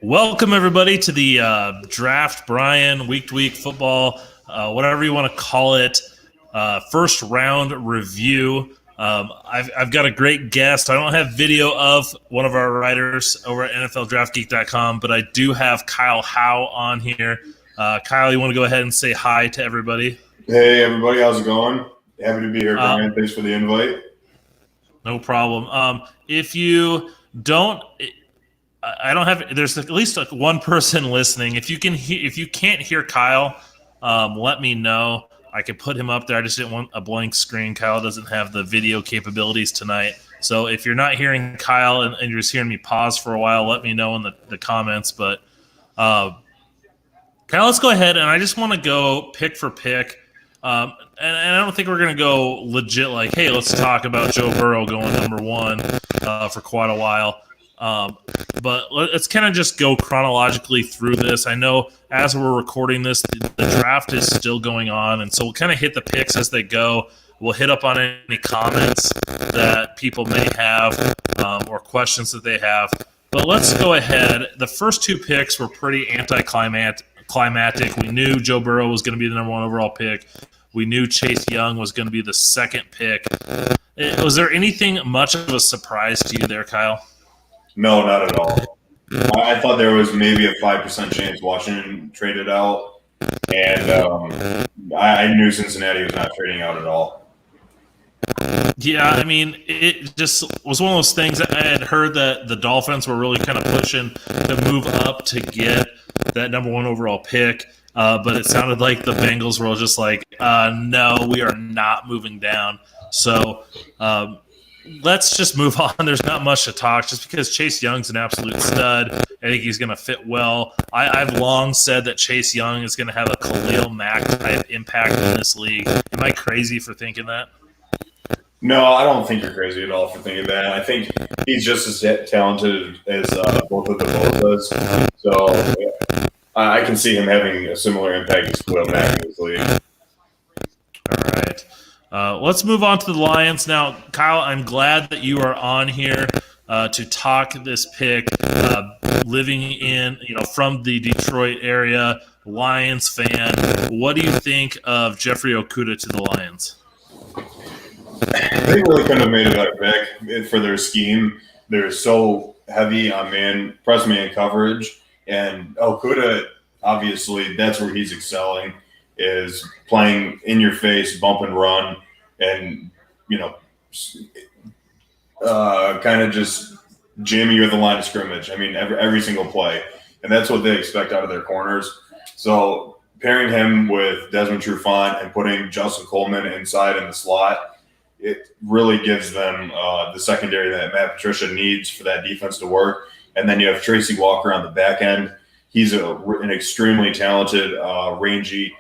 Welcome, everybody, to the Draft Brian week-to-week football, whatever you want to call it, first round review. I've got a great guest. I don't have video of one of our writers over at NFLDraftGeek.com, but I do have Kyle Howe on here. Kyle, you want to go ahead and say hi to everybody? Hey, everybody. How's it going? Happy to be here, Brian. Thanks for the invite. No problem. If you don't... I don't have. There's at least one person listening. If you can't hear Kyle, let me know. I can put him up there. I just didn't want a blank screen. Kyle doesn't have the video capabilities tonight. So if you're not hearing Kyle and you're just hearing me pause for a while, let me know in the comments. But Kyle, let's go ahead, and I just want to go pick for pick. And I don't think we're going to go legit like, hey, let's talk about Joe Burrow going number one for quite a while. But let's kind of just go chronologically through this. I know as we're recording this, the draft is still going on, and so we'll kind of hit the picks as they go. We'll hit up on any comments that people may have or questions that they have. But let's go ahead. The first two picks were pretty anticlimactic. We knew Joe Burrow was going to be the number one overall pick. We knew Chase Young was going to be the second pick. Was there anything much of a surprise to you there, Kyle? No, not at all. I thought there was maybe a 5% chance Washington traded out, and I knew Cincinnati was not trading out at all. Yeah, I mean, it just was one of those things. I had heard that the Dolphins were really kind of pushing to move up to get that number one overall pick, but it sounded like the Bengals were just like, no, we are not moving down. So let's just move on. There's not much to talk just because Chase Young's an absolute stud. I think he's going to fit well. I've long said that Chase Young is going to have a Khalil Mack type impact in this league. Am I crazy for thinking that? No, I don't think you're crazy at all for thinking that. I think he's just as talented as both of the Bothas. So I can see him having a similar impact as Khalil Mack in this league. All right. Let's move on to the Lions now. Kyle, I'm glad that you are on here to talk this pick. Living in, from the Detroit area, Lions fan. What do you think of Jeffrey Okudah to the Lions? They really couldn't have made a better pick for their scheme. They're so heavy on press man coverage, and Okudah, obviously, that's where he's excelling, is playing in your face, bump and run, and kind of just jamming you at the line of scrimmage. I mean, every single play, and that's what they expect out of their corners. So pairing him with Desmond Trufant and putting Justin Coleman inside in the slot, it really gives them the secondary that Matt Patricia needs for that defense to work. And then you have Tracy Walker on the back end. He's an extremely talented, rangy,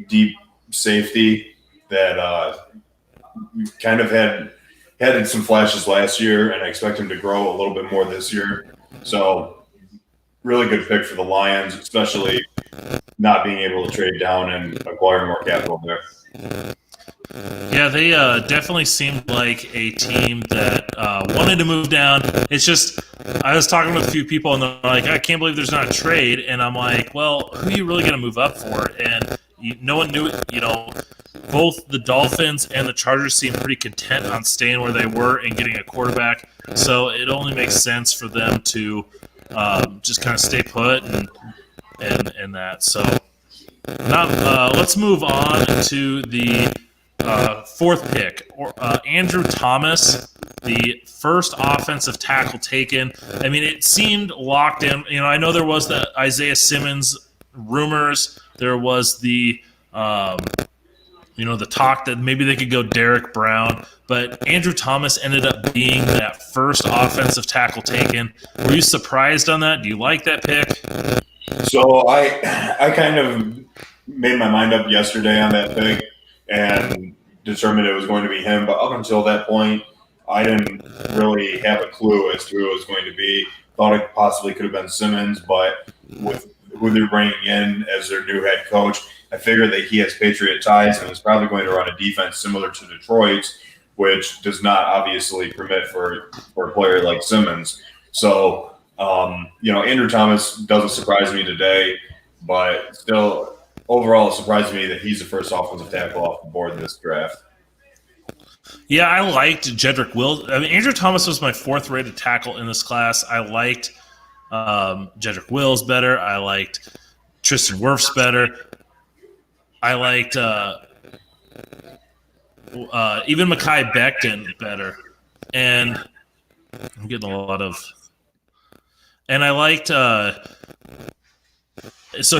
deep safety that kind of had some flashes last year, and I expect him to grow a little bit more this year. So really good pick for the Lions, especially not being able to trade down and acquire more capital there. Yeah, they definitely seemed like a team that wanted to move down. It's just, I was talking with a few people, and they're like, I can't believe there's not a trade. And I'm like, well, who are you really going to move up for? And no one knew, both the Dolphins and the Chargers seemed pretty content on staying where they were and getting a quarterback. So it only makes sense for them to just kind of stay put and that. So let's move on to the fourth pick, Andrew Thomas, the first offensive tackle taken. I mean, it seemed locked in. I know there was the Isaiah Simmons rumors. There was the, the talk that maybe they could go Derrick Brown. But Andrew Thomas ended up being that first offensive tackle taken. Were you surprised on that? Do you like that pick? So I kind of made my mind up yesterday on that pick and determined it was going to be him. But up until that point, I didn't really have a clue as to who it was going to be. Thought it possibly could have been Simmons, but with who they're bringing in as their new head coach, I figured that he has Patriot ties and is probably going to run a defense similar to Detroit's, which does not obviously permit for a player like Simmons. So Andrew Thomas doesn't surprise me today, but still, overall, it surprised me that he's the first offensive tackle off the board in this draft. Yeah, I liked Jedrick Wills. I mean, Andrew Thomas was my 4th-rated tackle in this class. I liked Jedrick Wills better. I liked Tristan Wirfs better. I liked even Mekhi Becton better. And I'm getting a lot of – and I liked so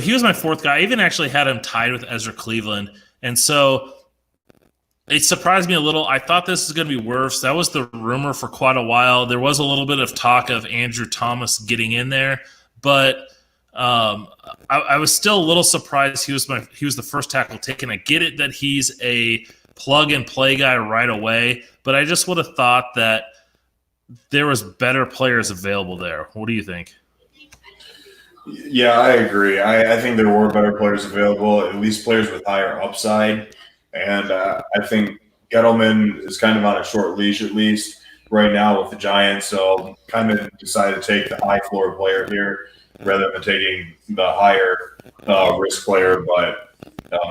he was my 4th guy. I even actually had him tied with Ezra Cleveland. And so it surprised me a little. I thought this was going to be Wirfs. That was the rumor for quite a while. There was a little bit of talk of Andrew Thomas getting in there, but I was still a little surprised he was the first tackle taken. I get it that he's a plug-and-play guy right away, but I just would have thought that there was better players available there. What do you think? Yeah, I agree. I think there were better players available, at least players with higher upside. And I think Gettleman is kind of on a short leash, at least right now with the Giants. So kind of decided to take the high floor player here rather than taking the higher risk player, but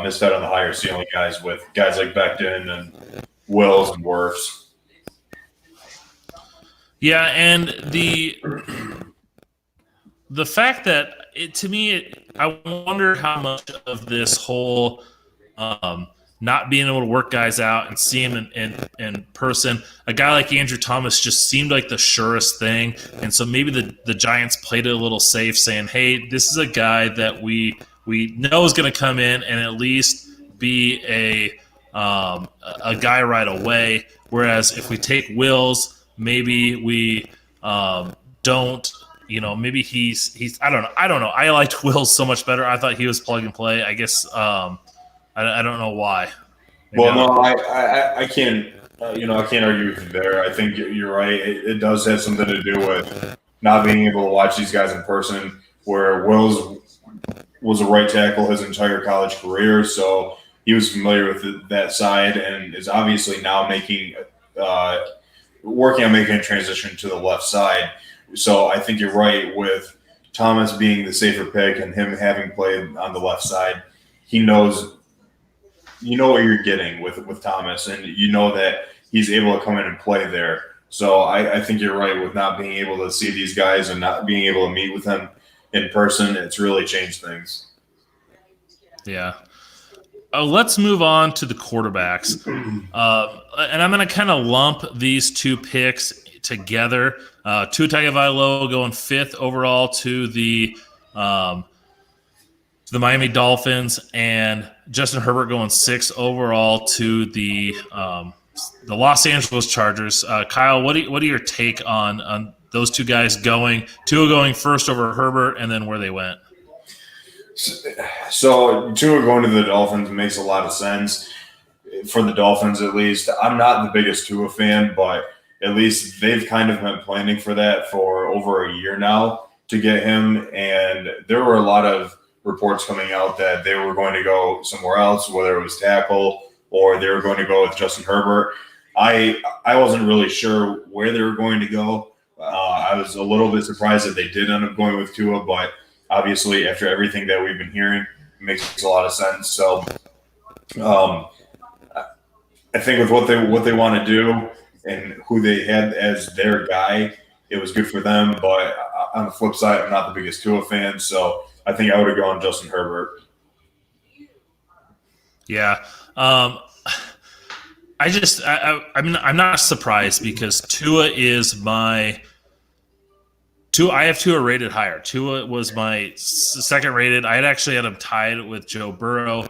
missed out on the higher ceiling guys with guys like Becton and Wills and Wirfs. Yeah, and the fact that I wonder how much of this whole not being able to work guys out and see him in person, a guy like Andrew Thomas just seemed like the surest thing. And so maybe the Giants played it a little safe, saying, hey, this is a guy that we know is going to come in and at least be a guy right away. Whereas if we take Wills, maybe we don't. Maybe he's I don't know. I liked Wills so much better. I thought he was plug and play. I guess I don't know why. Well, no, I can't. I can't argue with you there. I think you're right. It does have something to do with not being able to watch these guys in person. Where Wills was a right tackle his entire college career, so he was familiar with that side, and is obviously now working on making a transition to the left side. So I think you're right with Thomas being the safer pick and him having played on the left side. He knows. You know what you're getting with Thomas, and you know that he's able to come in and play there. So I think you're right with not being able to see these guys and not being able to meet with them in person. It's really changed things. Yeah. Let's move on to the quarterbacks. And I'm going to kind of lump these two picks together. Tua Tagovailoa going 5th overall to the Miami Dolphins, and Justin Herbert going 6th overall to the Los Angeles Chargers. Kyle, what are your take on those two guys going? Tua going first over Herbert, and then where they went. So Tua going to the Dolphins makes a lot of sense for the Dolphins, at least. I'm not the biggest Tua fan, but at least they've kind of been planning for that for over a year now to get him, and there were a lot of reports coming out that they were going to go somewhere else, whether it was tackle or they were going to go with Justin Herbert. I wasn't really sure where they were going to go. I was a little bit surprised that they did end up going with Tua, but obviously after everything that we've been hearing, it makes a lot of sense. So I think with what they want to do and who they had as their guy, it was good for them. But on the flip side, I'm not the biggest Tua fan, so I think I would have gone Justin Herbert. Yeah. I'm not surprised because Tua I have Tua rated higher. Tua was my 2nd rated. I had actually had him tied with Joe Burrow,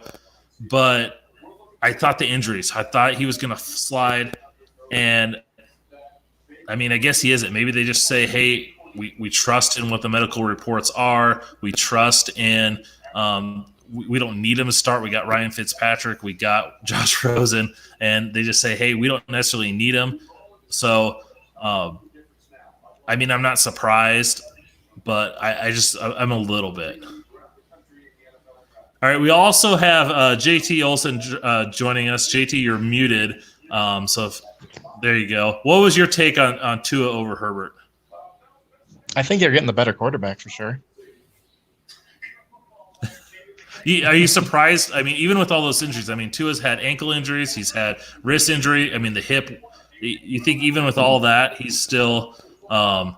but I thought the injuries. I thought he was going to slide, and I guess he isn't. Maybe they just say, hey, we trust in what the medical reports are. We trust in we don't need him to start. We got Ryan Fitzpatrick. We got Josh Rosen. And they just say, hey, we don't necessarily need him. So, I'm not surprised, but I'm a little bit. All right, we also have JT Olson joining us. JT, you're muted. There you go. What was your take on Tua over Herbert? I think you're getting the better quarterback for sure. Are you surprised? I mean, even with all those injuries, I mean, Tua's had ankle injuries. He's had wrist injury. I mean, the hip. You think even with all that, he's still, is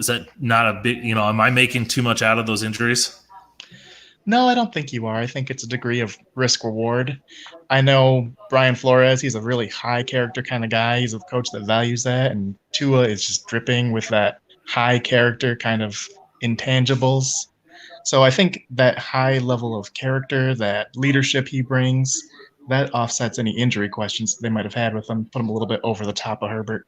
that not a big, am I making too much out of those injuries? No, I don't think you are. I think it's a degree of risk reward. I know Brian Flores, he's a really high character kind of guy. He's a coach that values that. And Tua is just dripping with that high character kind of intangibles. So I think that high level of character, that leadership he brings, that offsets any injury questions they might have had with him, put him a little bit over the top of Herbert.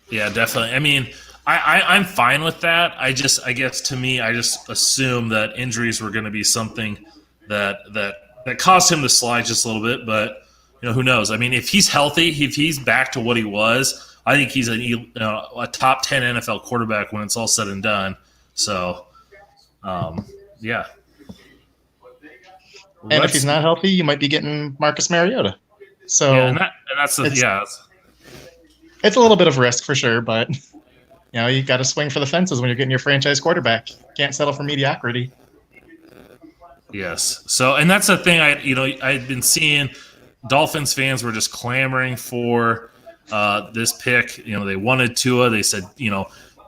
Yeah, definitely. I mean, I'm fine with that. I guess to me, I just assume that injuries were going to be something that caused him to slide just a little bit. But who knows? I mean, if he's healthy, if he's back to what he was, I think he's a top 10 NFL quarterback when it's all said and done. So, yeah. And if he's not healthy, you might be getting Marcus Mariota. So yeah, it's a little bit of risk for sure, but you got to swing for the fences when you're getting your franchise quarterback. Can't settle for mediocrity. Yes. So, and that's the thing. I'd been seeing Dolphins fans were just clamoring for this pick. They wanted Tua. They said,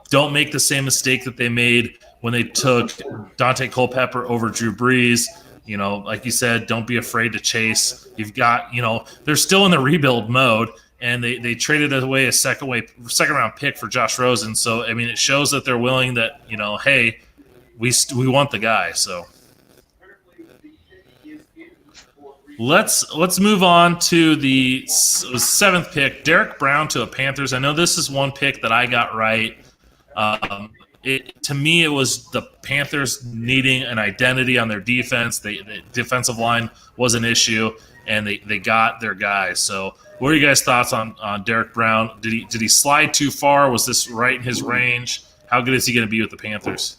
don't make the same mistake that they made when they took Dante Culpepper over Drew Brees. Like you said, don't be afraid to chase. You've got, they're still in the rebuild mode, and they traded away a second round pick for Josh Rosen. So, I mean, it shows that they're willing that, hey, we want the guy. So let's move on to the 7th pick, Derrick Brown to the Panthers. I know this is one pick that I got right. To me, it was the Panthers needing an identity on their defense. The defensive line was an issue, and they got their guy. So, what are you guys' thoughts on Derrick Brown? Did he slide too far? Was this right in his range? How good is he going to be with the Panthers?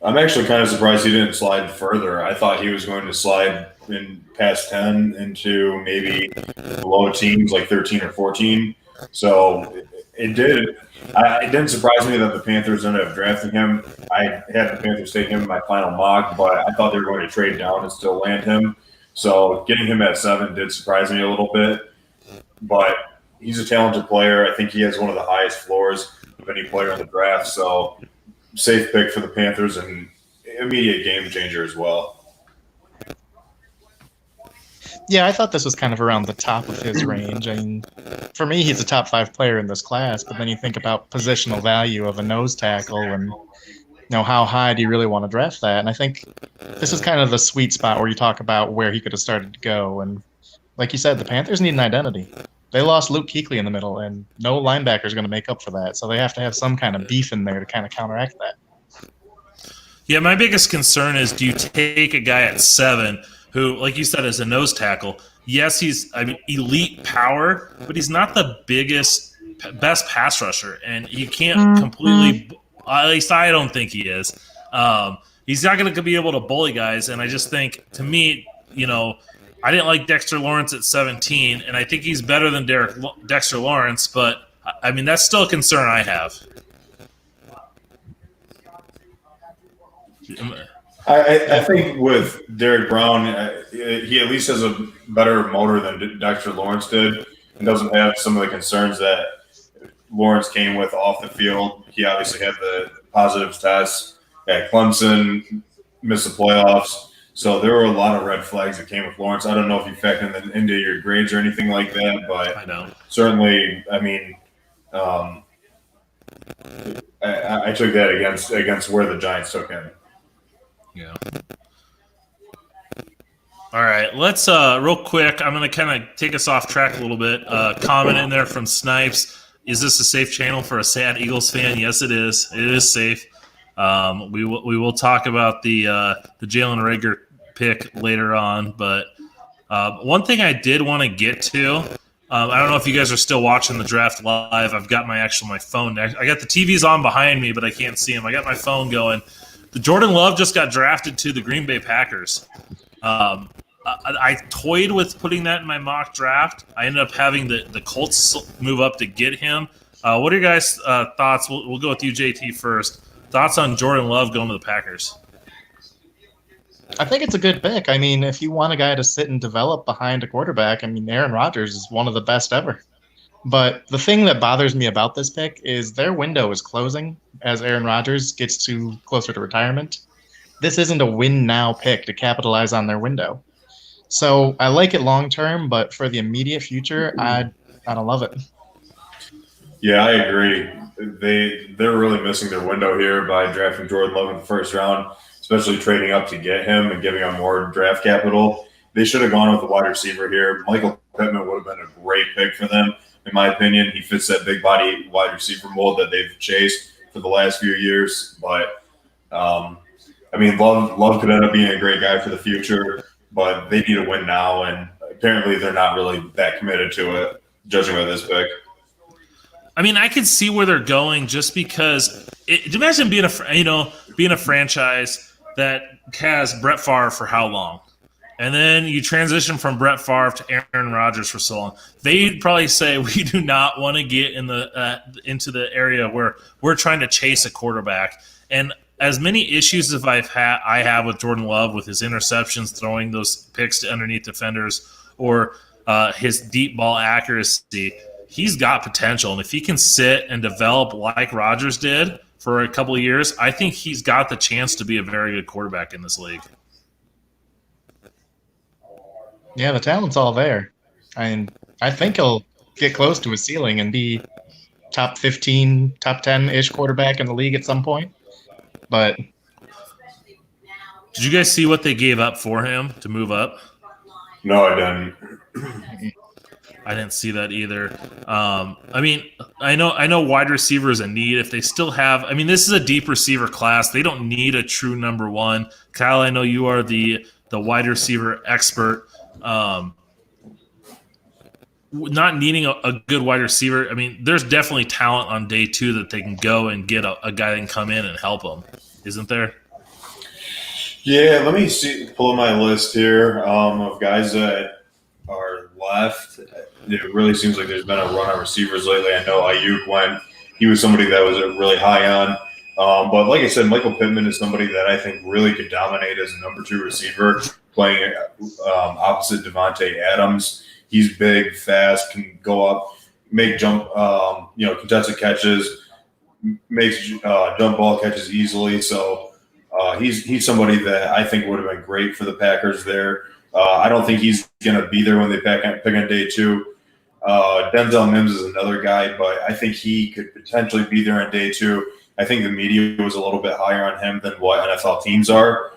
I'm actually kind of surprised he didn't slide further. I thought he was going to slide in past 10 into maybe below teams like 13 or 14. So it did. It didn't surprise me that the Panthers ended up drafting him. I had the Panthers take him in my final mock, but I thought they were going to trade down and still land him. So getting him at 7 did surprise me a little bit. But he's a talented player. I think he has one of the highest floors of any player in the draft. So safe pick for the Panthers and immediate game changer as well. Yeah, I thought this was kind of around the top of his range. I mean, for me, he's a top 5 player in this class, but then you think about positional value of a nose tackle and how high do you really want to draft that? And I think this is kind of the sweet spot where you talk about where he could have started to go. And like you said, the Panthers need an identity. They lost Luke Kuechly in the middle, and no linebacker is going to make up for that. So they have to have some kind of beef in there to kind of counteract that. Yeah, my biggest concern is, do you take a guy at 7 who, like you said, is a nose tackle? Yes, he's elite power, but he's not the best pass rusher, and you can't completely. At least I don't think he is. He's not going to be able to bully guys, and I just think, to me, I didn't like Dexter Lawrence at 17, and I think he's better than Dexter Lawrence, but I mean that's still a concern I have. I think with Derrick Brown, he at least has a better motor than Dexter Lawrence did, and doesn't have some of the concerns that Lawrence came with off the field. He obviously had the positives test at Clemson, missed the playoffs. So there were a lot of red flags that came with Lawrence. I don't know if you factor them into your grades or anything like that, but I know. Certainly, I mean, I took that against where the Giants took him. Yeah. All right, let's real quick. I'm going to kind of take us off track a little bit. Comment in there from Snipes. Is this a safe channel for a sad Eagles fan? Yes, it is. It is safe. We will talk about the Jalen Reagor pick later on, but one thing I did want to get to. I don't know if you guys are still watching the draft live. I've got my phone. I got the TVs on behind me, but I can't see them. I got my phone going. The Jordan Love just got drafted to the Green Bay Packers. I toyed with putting that in my mock draft. I ended up having the Colts move up to get him. What are your guys' thoughts? We'll go with you, JT, first. Thoughts on Jordan Love going to the Packers? I think it's a good pick. I mean, if you want a guy to sit and develop behind a quarterback, I mean, Aaron Rodgers is one of the best ever. But the thing that bothers me about this pick is their window is closing as Aaron Rodgers gets closer to retirement. This isn't a win-now pick to capitalize on their window. So I like it long-term, but for the immediate future, I don't love it. Yeah, I agree. They're really missing their window here by drafting Jordan Love in the first round, especially trading up to get him and giving him more draft capital. They should have gone with a wide receiver here. Michael Pittman would have been a great pick for them, in my opinion. He fits that big body wide receiver mold that they've chased for the last few years. But, I mean, Love could end up being a great guy for the future, but they need to win now, and apparently they're not really that committed to it, judging by this pick. I mean, I can see where they're going just because imagine being a franchise that has Brett Favre for how long? And then you transition from Brett Favre to Aaron Rodgers for so long. They'd probably say we do not want to get into the area where we're trying to chase a quarterback. And as many issues as I have with Jordan Love, with his interceptions, throwing those picks to underneath defenders, or his deep ball accuracy, he's got potential. And if he can sit and develop like Rodgers did for a couple of years, I think he's got the chance to be a very good quarterback in this league. Yeah, the talent's all there. I think he'll get close to his ceiling and be top 15, top 10-ish quarterback in the league at some point. But did you guys see what they gave up for him to move up? No, I didn't. I didn't see that either. I mean, I know wide receiver is a need. If they still have, I mean, this is a deep receiver class. They don't need a true number one. Kyle, I know you are the wide receiver expert. Not needing a good wide receiver. I mean, there's definitely talent on day two that they can go and get a guy that can come in and help them, isn't there? Yeah, let me pull up my list here of guys that are left. It really seems like there's been a run on receivers lately. I know Ayuk went. He was somebody that was really high on. But like I said, Michael Pittman is somebody that I think really could dominate as a number two receiver, playing opposite Devontae Adams. He's big, fast, can go up, make jump, contested catches, makes jump ball catches easily. So he's somebody that I think would have been great for the Packers there. I don't think he's going to be there when they pick on day two. Denzel Mims is another guy, but I think he could potentially be there on day two. I think the media was a little bit higher on him than what NFL teams are.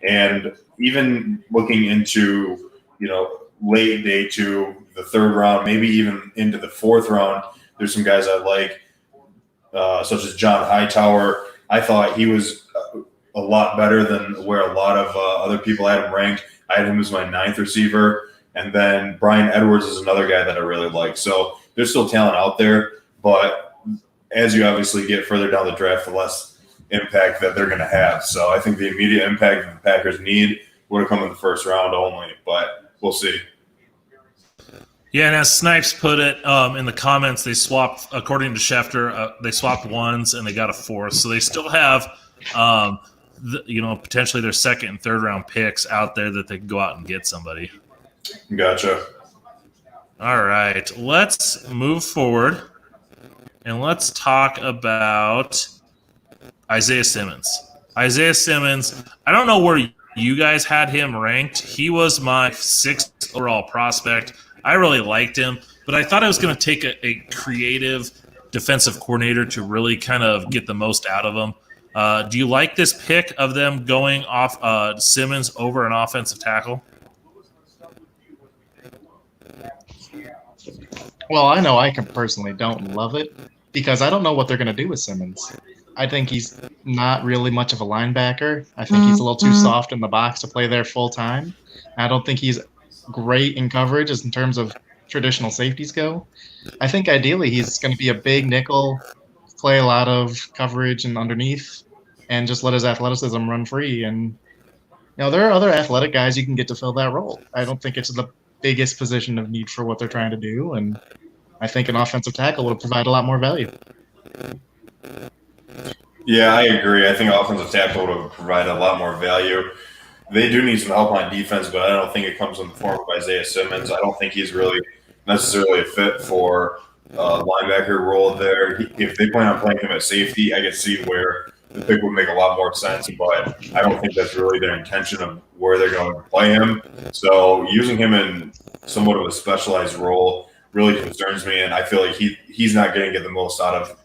And even looking into, late day two, the third round, maybe even into the fourth round, there's some guys I like, such as John Hightower. I thought he was a lot better than where a lot of other people had him ranked. I had him as my 9th receiver. And then Brian Edwards is another guy that I really like. So there's still talent out there, but as you obviously get further down the draft, the less impact that they're going to have. So I think the immediate impact that the Packers need would have come in the first round only, but we'll see. Yeah, and as Snipes put it in the comments, they swapped, according to Schefter, they swapped ones and they got a fourth. So they still have, potentially their second and third round picks out there that they can go out and get somebody. Gotcha. All right, let's move forward and let's talk about Isaiah Simmons. Isaiah Simmons, I don't know where you guys had him ranked. He was my 6th overall prospect. I really liked him, but I thought I was going to take a creative defensive coordinator to really kind of get the most out of him. Do you like this pick of them going off Simmons over an offensive tackle? Well, I know I personally don't love it because I don't know what they're going to do with Simmons. I think he's not really much of a linebacker. I think he's a little too soft in the box to play there full time. I don't think he's great in coverage as in terms of traditional safeties go. I think ideally he's going to be a big nickel, play a lot of coverage and underneath, and just let his athleticism run free. And there are other athletic guys you can get to fill that role. I don't think it's the biggest position of need for what they're trying to do, and I think an offensive tackle would provide a lot more value. Yeah, I agree. I think offensive tackle would provide a lot more value. They do need some help on defense, but I don't think it comes in the form of Isaiah Simmons. I don't think he's really necessarily a fit for linebacker role there. If they plan on playing him at safety, I can see where the pick would make a lot more sense, but I don't think that's really their intention of where they're going to play him. So using him in somewhat of a specialized role really concerns me, and I feel like he's not going to get the most out of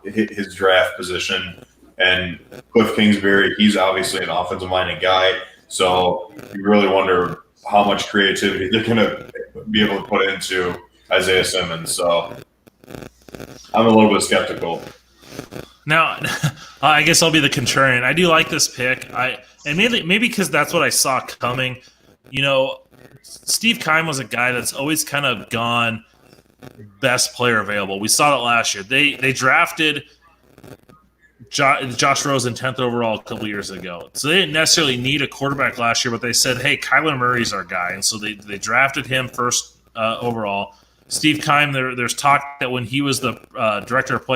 his draft position. And Cliff Kingsbury, he's obviously an offensive-minded guy, so you really wonder how much creativity they're going to be able to put into Isaiah Simmons. So I'm a little bit skeptical. Now, I guess I'll be the contrarian. I do like this pick. And maybe because that's what I saw coming. You know, Steve Keim was a guy that's always kind of gone best player available. We saw that last year. They drafted Josh Rosen 10th overall a couple years ago. So they didn't necessarily need a quarterback last year, but they said, hey, Kyler Murray's our guy. And so they drafted him first overall. Steve Keim, there's talk that when he was the director of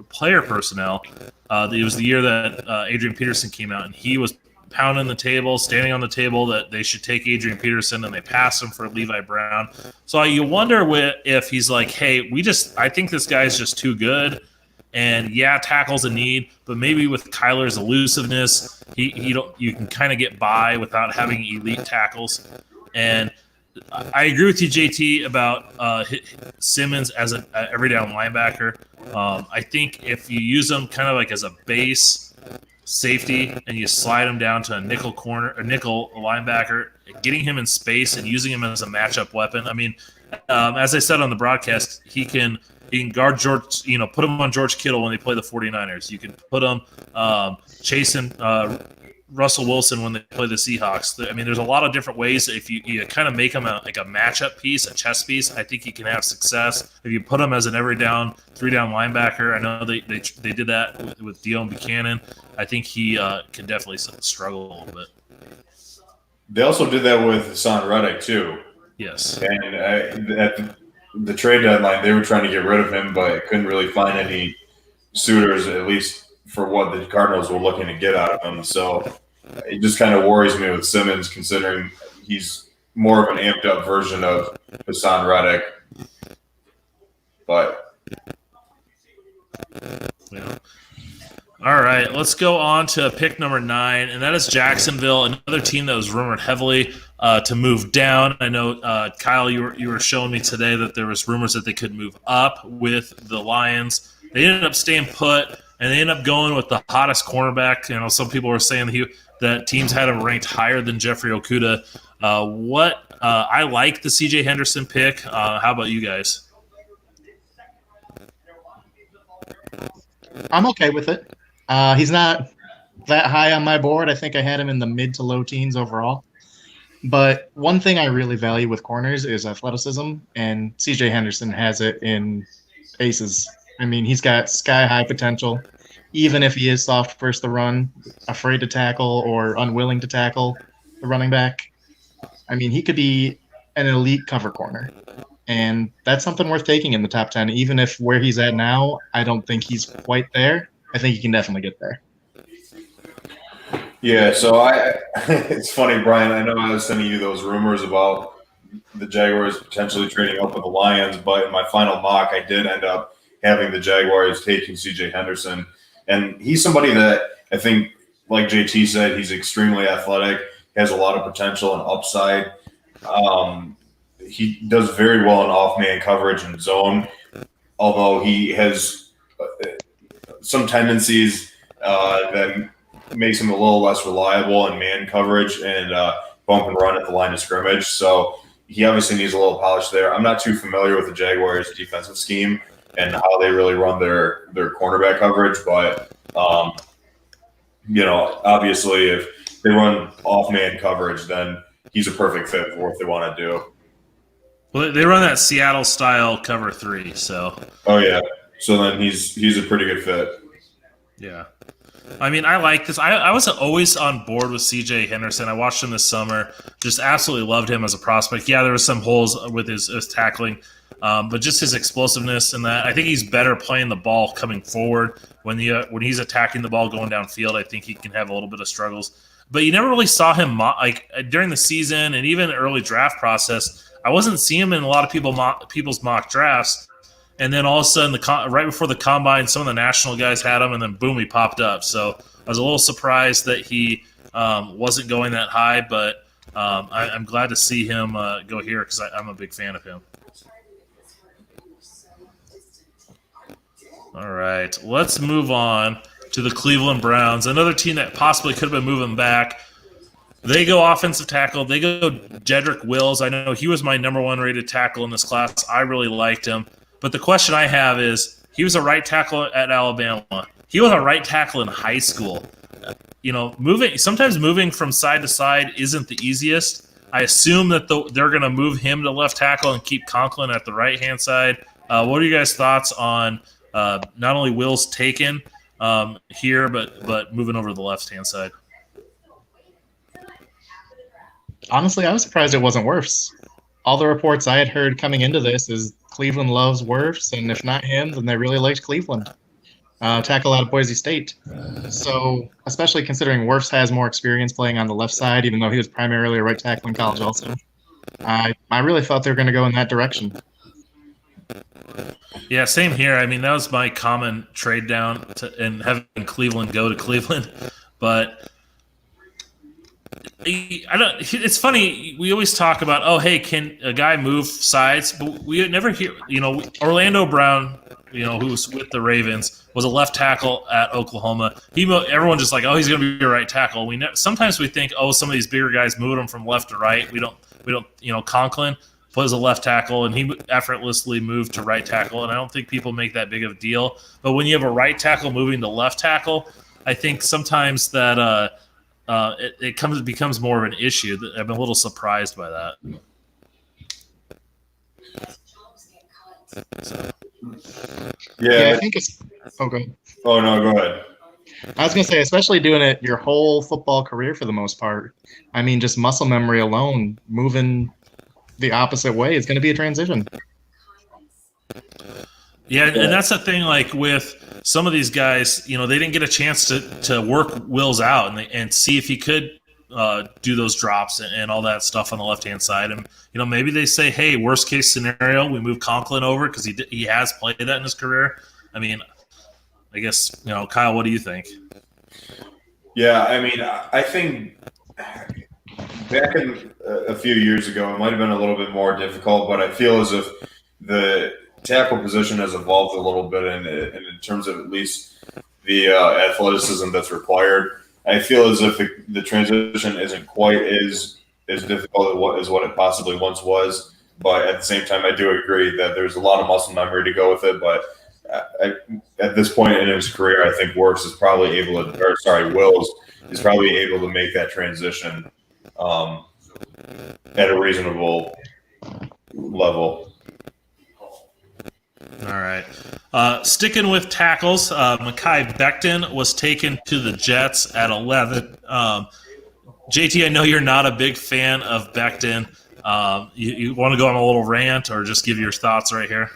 player personnel, it was the year that Adrian Peterson came out, and he was pounding the table, standing on the table that they should take Adrian Peterson, and they passed him for Levi Brown. So you wonder if he's like, hey, I think this guy's just too good. And yeah, tackle's a need, but maybe with Kyler's elusiveness, you can kind of get by without having elite tackles. And I agree with you, JT, about Simmons as an every down linebacker. I think if you use him kind of like as a base safety and you slide him down to a nickel linebacker, getting him in space and using him as a matchup weapon. I mean, as I said on the broadcast, he can guard George, put him on George Kittle when they play the 49ers. You can put him Chaisson, Russell Wilson when they play the Seahawks. I mean, there's a lot of different ways. If you kind of make him like a matchup piece, a chess piece, I think he can have success. If you put him as an every down, 3-down linebacker, I know they did that with Dion Buchanan. I think he can definitely struggle a little bit. They also did that with Hassan Reddick too. Yes. And at the trade deadline, they were trying to get rid of him, but couldn't really find any suitors, at least for what the Cardinals were looking to get out of him. So it just kind of worries me with Simmons, considering he's more of an amped up version of Hassan Reddick. But yeah. All right, let's go on to pick number 9, and that is Jacksonville, another team that was rumored heavily to move down. I know, Kyle, you were showing me today that there was rumors that they could move up with the Lions. They ended up staying put, and they ended up going with the hottest cornerback. Some people were saying that teams had him ranked higher than Jeffrey Okudah. I like the C.J. Henderson pick. How about you guys? I'm okay with it. He's not that high on my board. I think I had him in the mid to low teens overall. But one thing I really value with corners is athleticism, and C.J. Henderson has it in aces. I mean, he's got sky-high potential, even if he is soft first to run, afraid to tackle, or unwilling to tackle the running back. I mean, he could be an elite cover corner, and that's something worth taking in the top 10, even if where he's at now, I don't think he's quite there. I think he can definitely get there. yeah, so it's funny, Brian. I know I was sending you those rumors about the Jaguars potentially trading up with the Lions, but in my final mock, I did end up having the Jaguars taking C.J. Henderson. And he's somebody that I think, like JT said, he's extremely athletic, has a lot of potential and upside. He does very well in off-man coverage and zone, although he has some tendencies that makes him a little less reliable in man coverage and bump and run at the line of scrimmage. So he obviously needs a little polish there. I'm not too familiar with the Jaguars' defensive scheme and how they really run their cornerback coverage. But, obviously if they run off-man coverage, then he's a perfect fit for what they want to do. Well, they run that Seattle-style cover 3, so. Oh, yeah. So then he's a pretty good fit. Yeah. I mean, I like this. I wasn't always on board with C.J. Henderson. I watched him this summer. Just absolutely loved him as a prospect. Yeah, there were some holes with his tackling. But just his explosiveness and that, I think he's better playing the ball coming forward. When he's attacking the ball going downfield, I think he can have a little bit of struggles. But you never really saw him during the season and even early draft process. I wasn't seeing him in a lot of people's mock drafts. And then all of a sudden, right before the combine, some of the national guys had him, and then boom, he popped up. So I was a little surprised that he wasn't going that high, but I'm glad to see him go here because I'm a big fan of him. All right, let's move on to the Cleveland Browns, another team that possibly could have been moving back. They go offensive tackle. They go Jedrick Wills. I know he was my number one rated tackle in this class. I really liked him. But the question I have is, he was a right tackle at Alabama. He was a right tackle in high school. Sometimes moving from side to side isn't the easiest. I assume that they're going to move him to left tackle and keep Conklin at the right-hand side. What are you guys' thoughts on not only Wills taken here, but moving over to the left-hand side? Honestly, I was surprised it wasn't Wirfs. All the reports I had heard coming into this is Cleveland loves Wirfs, and if not him, then they really liked Cleveland. Tackle out of Boise State. So, especially considering Wirfs has more experience playing on the left side, even though he was primarily a right tackle in college also. I really thought they were going to go in that direction. Yeah, same here. I mean, that was my common trade down and having Cleveland go to Cleveland. But it's funny. We always talk about, oh, hey, can a guy move sides? But we never hear, Orlando Brown, who was with the Ravens, was a left tackle at Oklahoma. Everyone just like, oh, he's going to be a right tackle. Sometimes we think, oh, some of these bigger guys moving them from left to right. We don't. Conklin was a left tackle, and he effortlessly moved to right tackle. And I don't think people make that big of a deal. But when you have a right tackle moving to left tackle, I think sometimes that it becomes more of an issue. I've been a little surprised by that. Yeah, I think it's okay. Oh no, go ahead. I was going to say, especially doing it your whole football career for the most part. I mean, just muscle memory alone, moving the opposite way is going to be a transition. Yeah, and that's the thing. Like with some of these guys, they didn't get a chance to work Wills out and see if he could do those drops and all that stuff on the left hand side. And maybe they say, hey, worst case scenario, we move Conklin over because he has played that in his career. I mean, I guess Kyle, what do you think? Yeah, I mean, I think back in a few years ago, it might have been a little bit more difficult, but I feel as if the tackle position has evolved a little bit in terms of at least the athleticism that's required. I feel as if the transition isn't quite as difficult as what it possibly once was, but at the same time, I do agree that there's a lot of muscle memory to go with it. But at this point in his career, I think Wirfs is probably Wills is probably able to make that transition at a reasonable level. All right. Sticking with tackles, Mekhi Becton was taken to the Jets at 11. JT, I know you're not a big fan of Becton. You want to go on a little rant or just give your thoughts right here?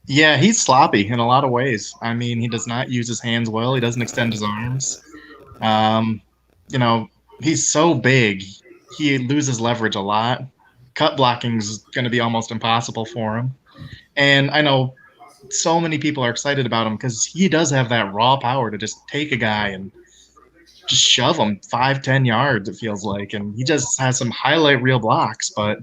Yeah, he's sloppy in a lot of ways. I mean, he does not use his hands well. He doesn't extend his arms. He's so big. He loses leverage a lot. Cut blocking is going to be almost impossible for him. And I know so many people are excited about him because he does have that raw power to just take a guy and just shove him 5-10 yards, it feels like. And he just has some highlight reel blocks. But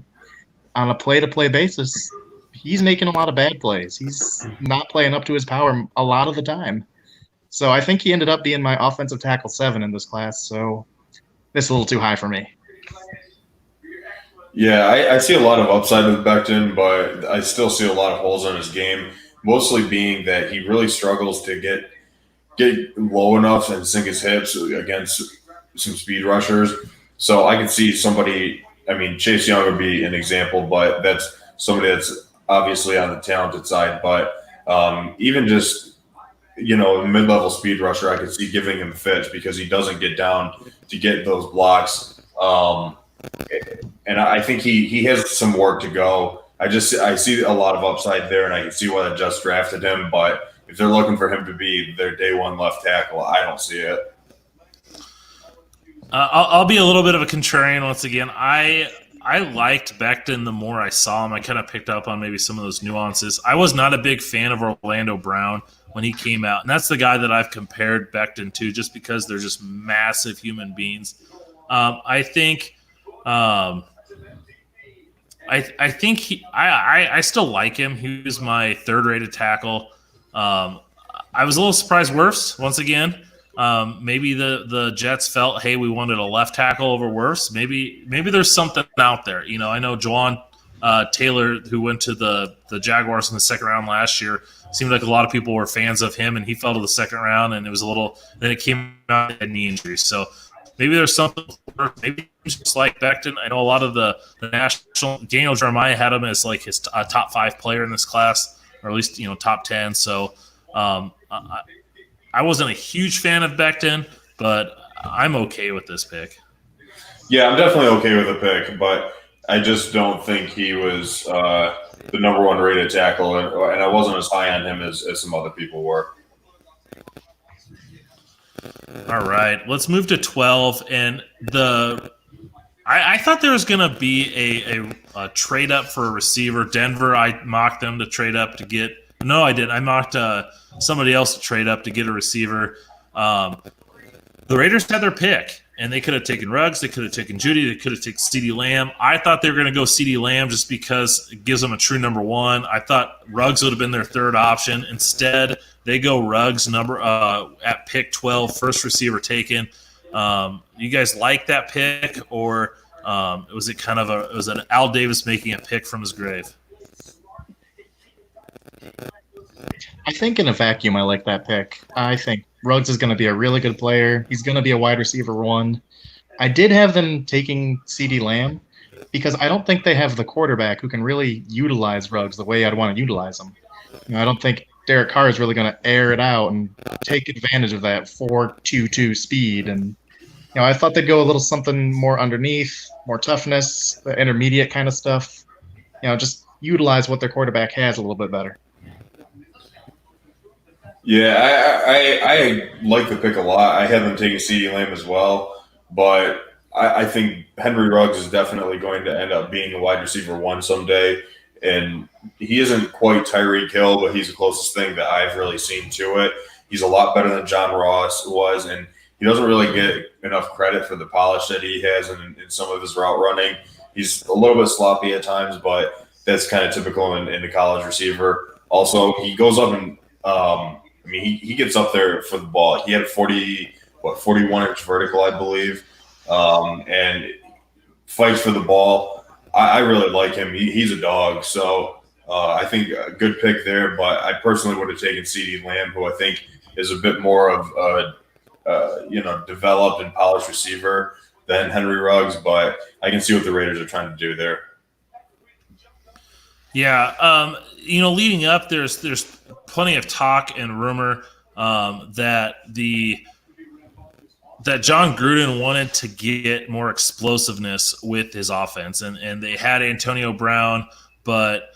on a play-to-play basis, he's making a lot of bad plays. He's not playing up to his power a lot of the time. So I think he ended up being my offensive tackle 7 in this class. So this is a little too high for me. Yeah, I see a lot of upside with Becton, but I still see a lot of holes in his game, mostly being that he really struggles to get low enough and sink his hips against some speed rushers. So I can see somebody – I mean, Chase Young would be an example, but that's somebody that's obviously on the talented side. But even just, mid-level speed rusher, I could see giving him fits because he doesn't get down to get those blocks. And I think he has some work to go I see a lot of upside there, and I can see why they just drafted him. But if they're looking for him to be their day one left tackle, I don't see it. I'll be a little bit of a contrarian once again. I liked Becton the more I saw him. I kind of picked up on maybe some of those nuances. I was not a big fan of Orlando Brown when he came out, and that's the guy that I've compared Becton to just because they're just massive human beings. I think I think I still like him. He was my third-rated tackle. I was a little surprised Wirfs once again. Maybe the Jets felt, hey, we wanted a left tackle over Wirfs. Maybe there's something out there. I know Juwan Taylor, who went to the Jaguars in the second round last year, seemed like a lot of people were fans of him, and he fell to the second round, and it was a little – then it came out at knee injury. So maybe there's something – maybe just like Becton. I know a lot of the national – Daniel Jeremiah had him as like his top 5 player in this class, or at least, top 10. So I wasn't a huge fan of Becton, but I'm okay with this pick. Yeah, I'm definitely okay with the pick, but I just don't think he was the number 1 rated tackle, and I wasn't as high on him as some other people were. All right, let's move to 12. And I thought there was going to be a trade up for a receiver. Denver, I mocked them to trade up to get – no, I didn't. I mocked somebody else to trade up to get a receiver. The Raiders had their pick, and they could have taken Ruggs. They could have taken Jeudy. They could have taken CeeDee Lamb. I thought they were going to go CeeDee Lamb just because it gives them a true number 1. I thought Ruggs would have been their third option. Instead, they go Ruggs at pick 12, first receiver taken. You guys like that pick, or was it was it Al Davis making a pick from his grave? I think in a vacuum, I like that pick. I think Ruggs is going to be a really good player. He's going to be a wide receiver 1. I did have them taking CeeDee Lamb because I don't think they have the quarterback who can really utilize Ruggs the way I'd want to utilize him. I don't think Derek Carr is really going to air it out and take advantage of that 4.22 speed. And I thought they'd go a little something more underneath, more toughness, the intermediate kind of stuff. Just utilize what their quarterback has a little bit better. Yeah, I like the pick a lot. I have them taking CeeDee Lamb as well, but I think Henry Ruggs is definitely going to end up being a wide receiver 1 someday, and he isn't quite Tyreek Hill, but he's the closest thing that I've really seen to it. He's a lot better than John Ross was, and he doesn't really get enough credit for the polish that he has in some of his route running. He's a little bit sloppy at times, but that's kind of typical in the college receiver. Also, he goes up and he gets up there for the ball. He had 41-inch vertical, I believe, and fights for the ball. I really like him. He's a dog. So I think a good pick there, but I personally would have taken CeeDee Lamb, who I think is a bit more of a developed and polished receiver than Henry Ruggs, but I can see what the Raiders are trying to do there. Yeah, leading up, there's plenty of talk and rumor that John Gruden wanted to get more explosiveness with his offense, and they had Antonio Brown, but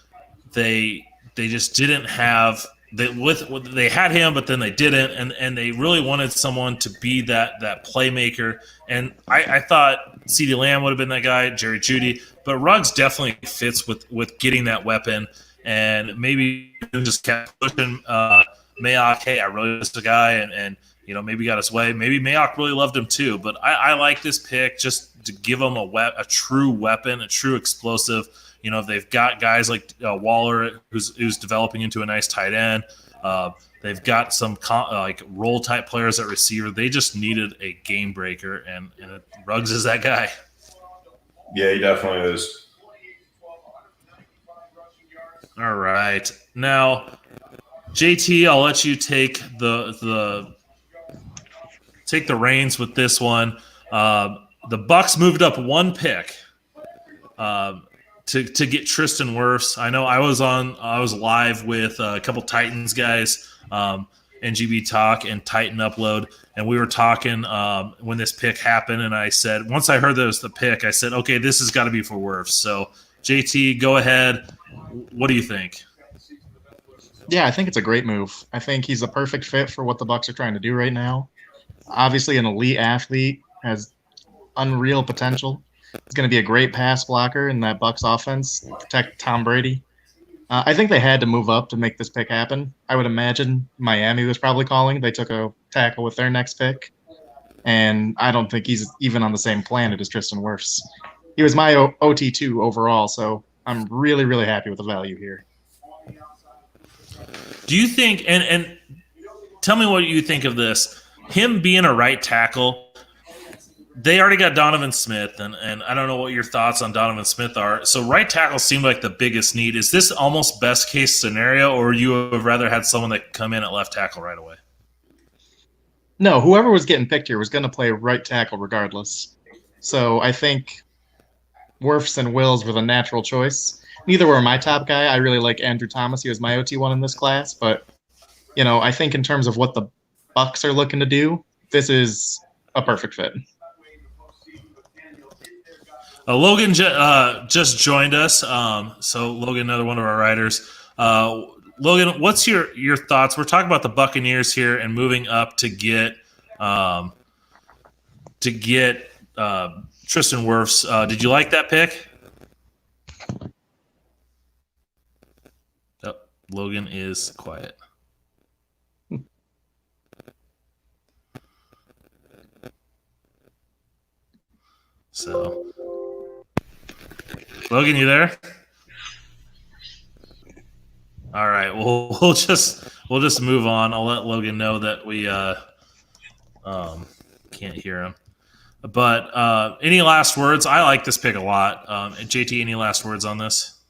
they just didn't have they had him, but then they didn't, and they really wanted someone to be that playmaker. And I thought CeeDee Lamb would have been that guy, Jerry Jeudy, but Ruggs definitely fits with getting that weapon, and maybe just kept pushing Mayock. Hey, I really miss the guy, and maybe got his way. Maybe Mayock really loved him too, but I like this pick just to give him a true weapon, a true explosive. They've got guys like Waller, who's developing into a nice tight end. They've got some role type players at receiver. They just needed a game breaker, and Ruggs is that guy. Yeah, he definitely is. All right, now JT, I'll let you take the reins with this one. The Bucs moved up 1 pick. To get Tristan Wirfs. I know I was live with a couple Titans guys, NGB Talk and Titan Upload, and we were talking when this pick happened, and I said, once I heard that was the pick, I said, okay, this has got to be for Wirfs. So JT, go ahead. What do you think? Yeah, I think it's a great move. I think he's a perfect fit for what the Bucs are trying to do right now. Obviously, an elite athlete, has unreal potential. He's going to be a great pass blocker in that Bucs offense, protect Tom Brady. I think they had to move up to make this pick happen. I would imagine Miami was probably calling. They took a tackle with their next pick, and I don't think he's even on the same planet as Tristan Wirfs. He was my OT2 overall, so I'm really, really happy with the value here. Do you think, and tell me what you think of this, him being a right tackle, they already got Donovan Smith, and I don't know what your thoughts on Donovan Smith are. So right tackle seemed like the biggest need. Is this almost best case scenario, or you would rather had someone that could come in at left tackle right away? No, whoever was getting picked here was going to play right tackle regardless. So I think Wirfs and Wills were the natural choice. Neither were my top guy. I really like Andrew Thomas. He was my OT1 in this class. But, I think in terms of what the Bucs are looking to do, this is a perfect fit. Logan just joined us. So Logan, another one of our writers. Logan, what's your thoughts? We're talking about the Buccaneers here and moving up to get Tristan Wirfs. Did you like that pick? Oh, Logan is quiet. So, Logan, you there? All right. Well, we'll just move on. I'll let Logan know that we can't hear him. But any last words? I like this pick a lot. JT, any last words on this?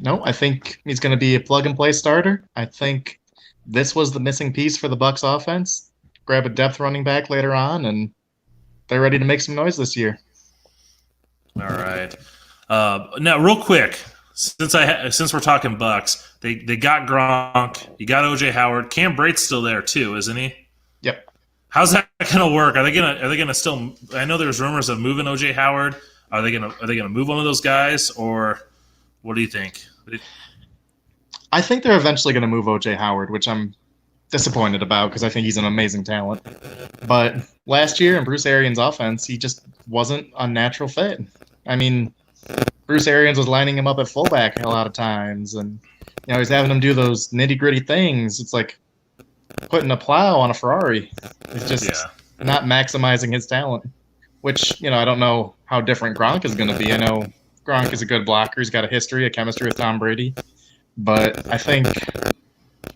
No, I think he's going to be a plug-and-play starter. I think this was the missing piece for the Bucs offense. Grab a depth running back later on, and they're ready to make some noise this year. All right. Now, real quick, since we're talking Bucs, they got Gronk, you got OJ Howard, Cam Brate's still there too, isn't he? Yep. How's that going to work? Are they gonna still? I know there's rumors of moving OJ Howard. Are they gonna move one of those guys, or what do you think? I think they're eventually going to move OJ Howard, which I'm disappointed about because I think he's an amazing talent. But last year in Bruce Arians' offense, he just wasn't a natural fit. I mean, Bruce Arians was lining him up at fullback a lot of times, and he's having him do those nitty-gritty things. It's like putting a plow on a Ferrari. It's just not maximizing his talent, which, I don't know how different Gronk is going to be. I know Gronk is a good blocker. He's got a history, a chemistry with Tom Brady. But I think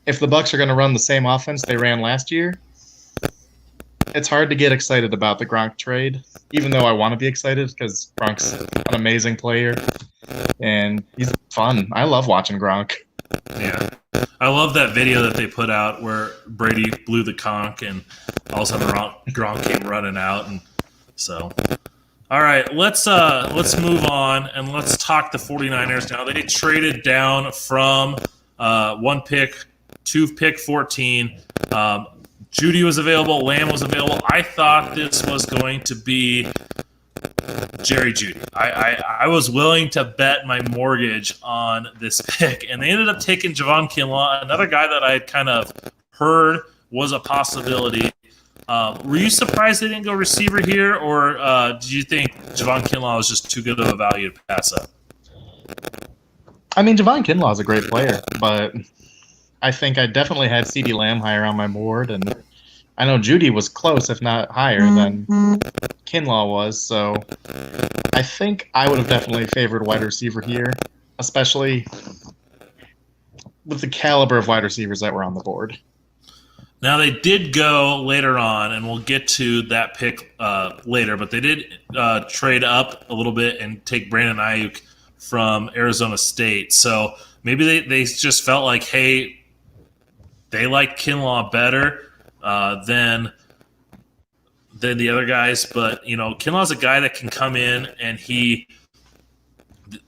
if the Bucs are going to run the same offense they ran last year, it's hard to get excited about the Gronk trade, even though I want to be excited because Gronk's an amazing player, and he's fun. I love watching Gronk. Yeah. I love that video that they put out where Brady blew the conch and all of a sudden Gronk came running out. And so, all right, let's move on and let's talk the 49ers now. They traded down from one pick to pick 14. Jeudy was available. Lamb was available. I thought this was going to be Jerry Jeudy. I was willing to bet my mortgage on this pick, and they ended up taking Javon Kinlaw, another guy that I had kind of heard was a possibility. Were you surprised they didn't go receiver here, or did you think Javon Kinlaw was just too good of a value to pass up? I mean, Javon Kinlaw is a great player, but I think I definitely had CeeDee Lamb higher on my board, and I know Jeudy was close, if not higher, than Kinlaw was. So I think I would have definitely favored wide receiver here, especially with the caliber of wide receivers that were on the board. Now, they did go later on, and we'll get to that pick later, but they did trade up a little bit and take Brandon Ayuk from Arizona State. So maybe they just felt like, hey, they like Kinlaw better than the other guys. But, Kinlaw's a guy that can come in, and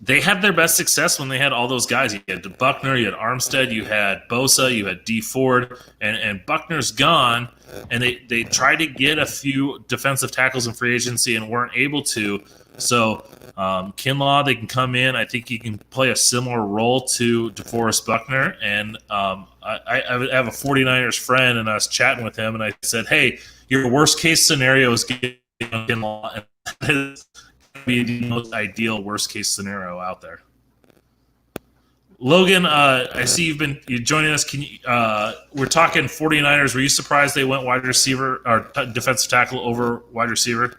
they had their best success when they had all those guys. You had Buckner, you had Armstead, you had Bosa, you had D Ford, and Buckner's gone. And they tried to get a few defensive tackles in free agency and weren't able to. So Kinlaw, they can come in. I think he can play a similar role to DeForest Buckner. And I have a 49ers friend, and I was chatting with him, and I said, hey, your worst-case scenario is getting Kinlaw, and that is going to be the most ideal worst-case scenario out there. Logan, I see you're joining us. We're talking 49ers. Were you surprised they went wide receiver or defensive tackle over wide receiver?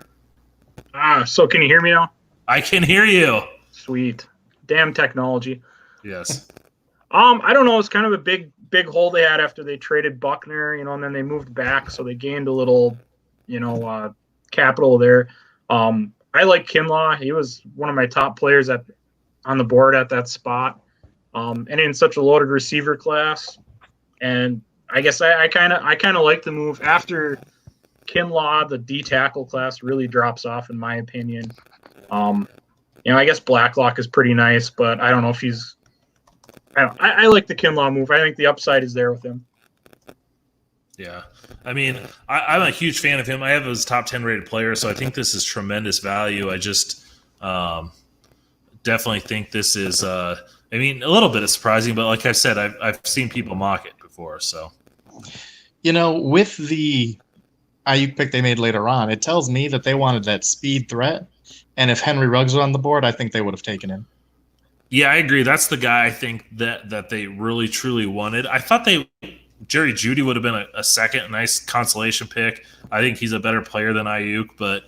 So can you hear me now? I can hear you. Sweet. Damn technology. Yes. I don't know. It's kind of a big hole they had after they traded Buckner, and then they moved back, so they gained a little, capital there. I like Kinlaw. He was one of my top players on the board at that spot. And in such a loaded receiver class. And I guess I kind of like the move. After Kinlaw, the D tackle class really drops off, in my opinion. I guess Blacklock is pretty nice, but I don't know if he's – I like the Kinlaw move. I think the upside is there with him. Yeah. I mean, I'm a huge fan of him. I have his top 10 rated player, so I think this is tremendous value. I just definitely think this is a little bit surprising, but like I said, I've seen people mock it before. So, with the Ayuk pick they made later on, it tells me that they wanted that speed threat. And if Henry Ruggs was on the board, I think they would have taken him. Yeah, I agree. That's the guy I think that they really, truly wanted. I thought Jerry Jeudy would have been a second nice consolation pick. I think he's a better player than Ayuk, but,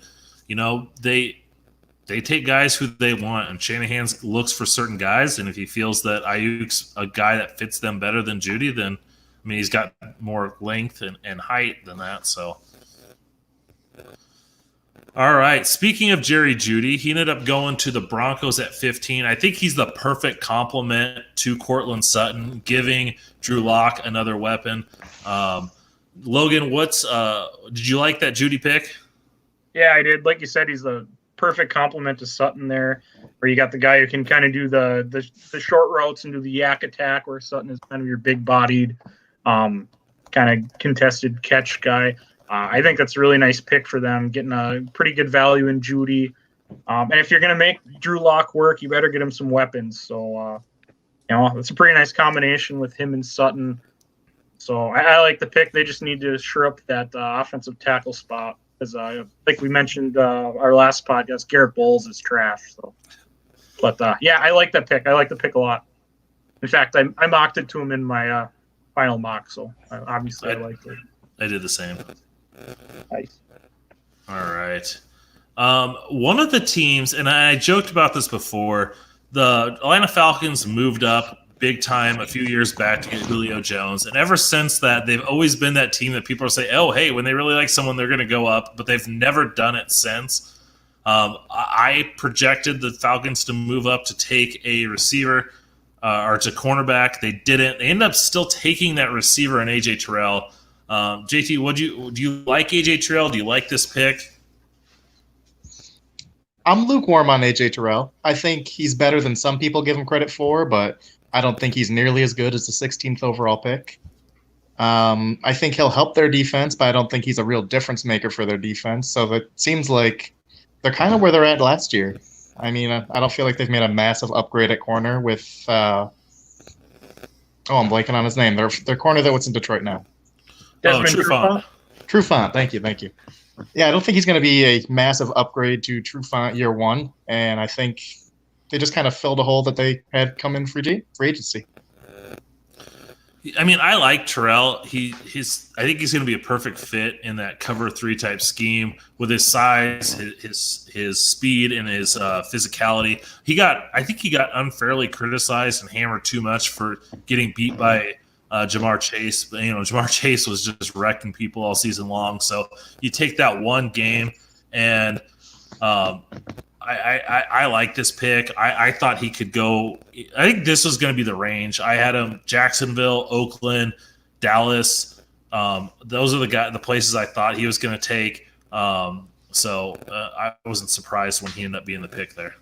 they take guys who they want, and Shanahan looks for certain guys, and if he feels that Ayuk's a guy that fits them better than Jeudy, then, he's got more length and height than that, so. All right, speaking of Jerry Jeudy, he ended up going to the Broncos at 15. I think he's the perfect complement to Courtland Sutton, giving Drew Lock another weapon. Logan, did you like that Jeudy pick? Yeah, I did. Like you said, he's the perfect complement to Sutton there, where you got the guy who can kind of do the short routes and do the yak attack, where Sutton is kind of your big-bodied, kind of contested catch guy. I think that's a really nice pick for them, getting a pretty good value in Jeudy. And if you're going to make Drew Lock work, you better get him some weapons. So, it's a pretty nice combination with him and Sutton. So I like the pick. They just need to shore up that offensive tackle spot. Because like we mentioned our last podcast, Garrett Bowles is trash. So, but I like that pick. I like the pick a lot. In fact, I mocked it to him in my final mock. So obviously I liked it. I did the same. Nice. All right. One of the teams, and I joked about this before, the Atlanta Falcons moved up big time a few years back to get Julio Jones. And ever since that, they've always been that team that people say, oh, hey, when they really like someone, they're going to go up. But they've never done it since. I projected the Falcons to move up to take a receiver or to cornerback. They didn't. They ended up still taking that receiver in A.J. Terrell. JT, do you like A.J. Terrell? Do you like this pick? I'm lukewarm on A.J. Terrell. I think he's better than some people give him credit for, but I don't think he's nearly as good as the 16th overall pick. I think he'll help their defense, but I don't think he's a real difference maker for their defense. So it seems like they're kind of where they're at last year. I don't feel like they've made a massive upgrade at corner with I'm blanking on his name. Their corner that was in Detroit now. Trufant. Trufant, thank you. Yeah, I don't think he's going to be a massive upgrade to Trufant year one, and I think they just kind of filled a hole that they had come in free agency. I like Terrell. I think he's going to be a perfect fit in that cover 3 type scheme with his size, his speed, and his physicality. I think he got unfairly criticized and hammered too much for getting beat by Jamar Chase. But, Jamar Chase was just wrecking people all season long. So you take that one game, and I like this pick. I thought he could go. I think this was going to be the range. I had him Jacksonville, Oakland, Dallas. Those are the places I thought he was going to take. So I wasn't surprised when he ended up being the pick there.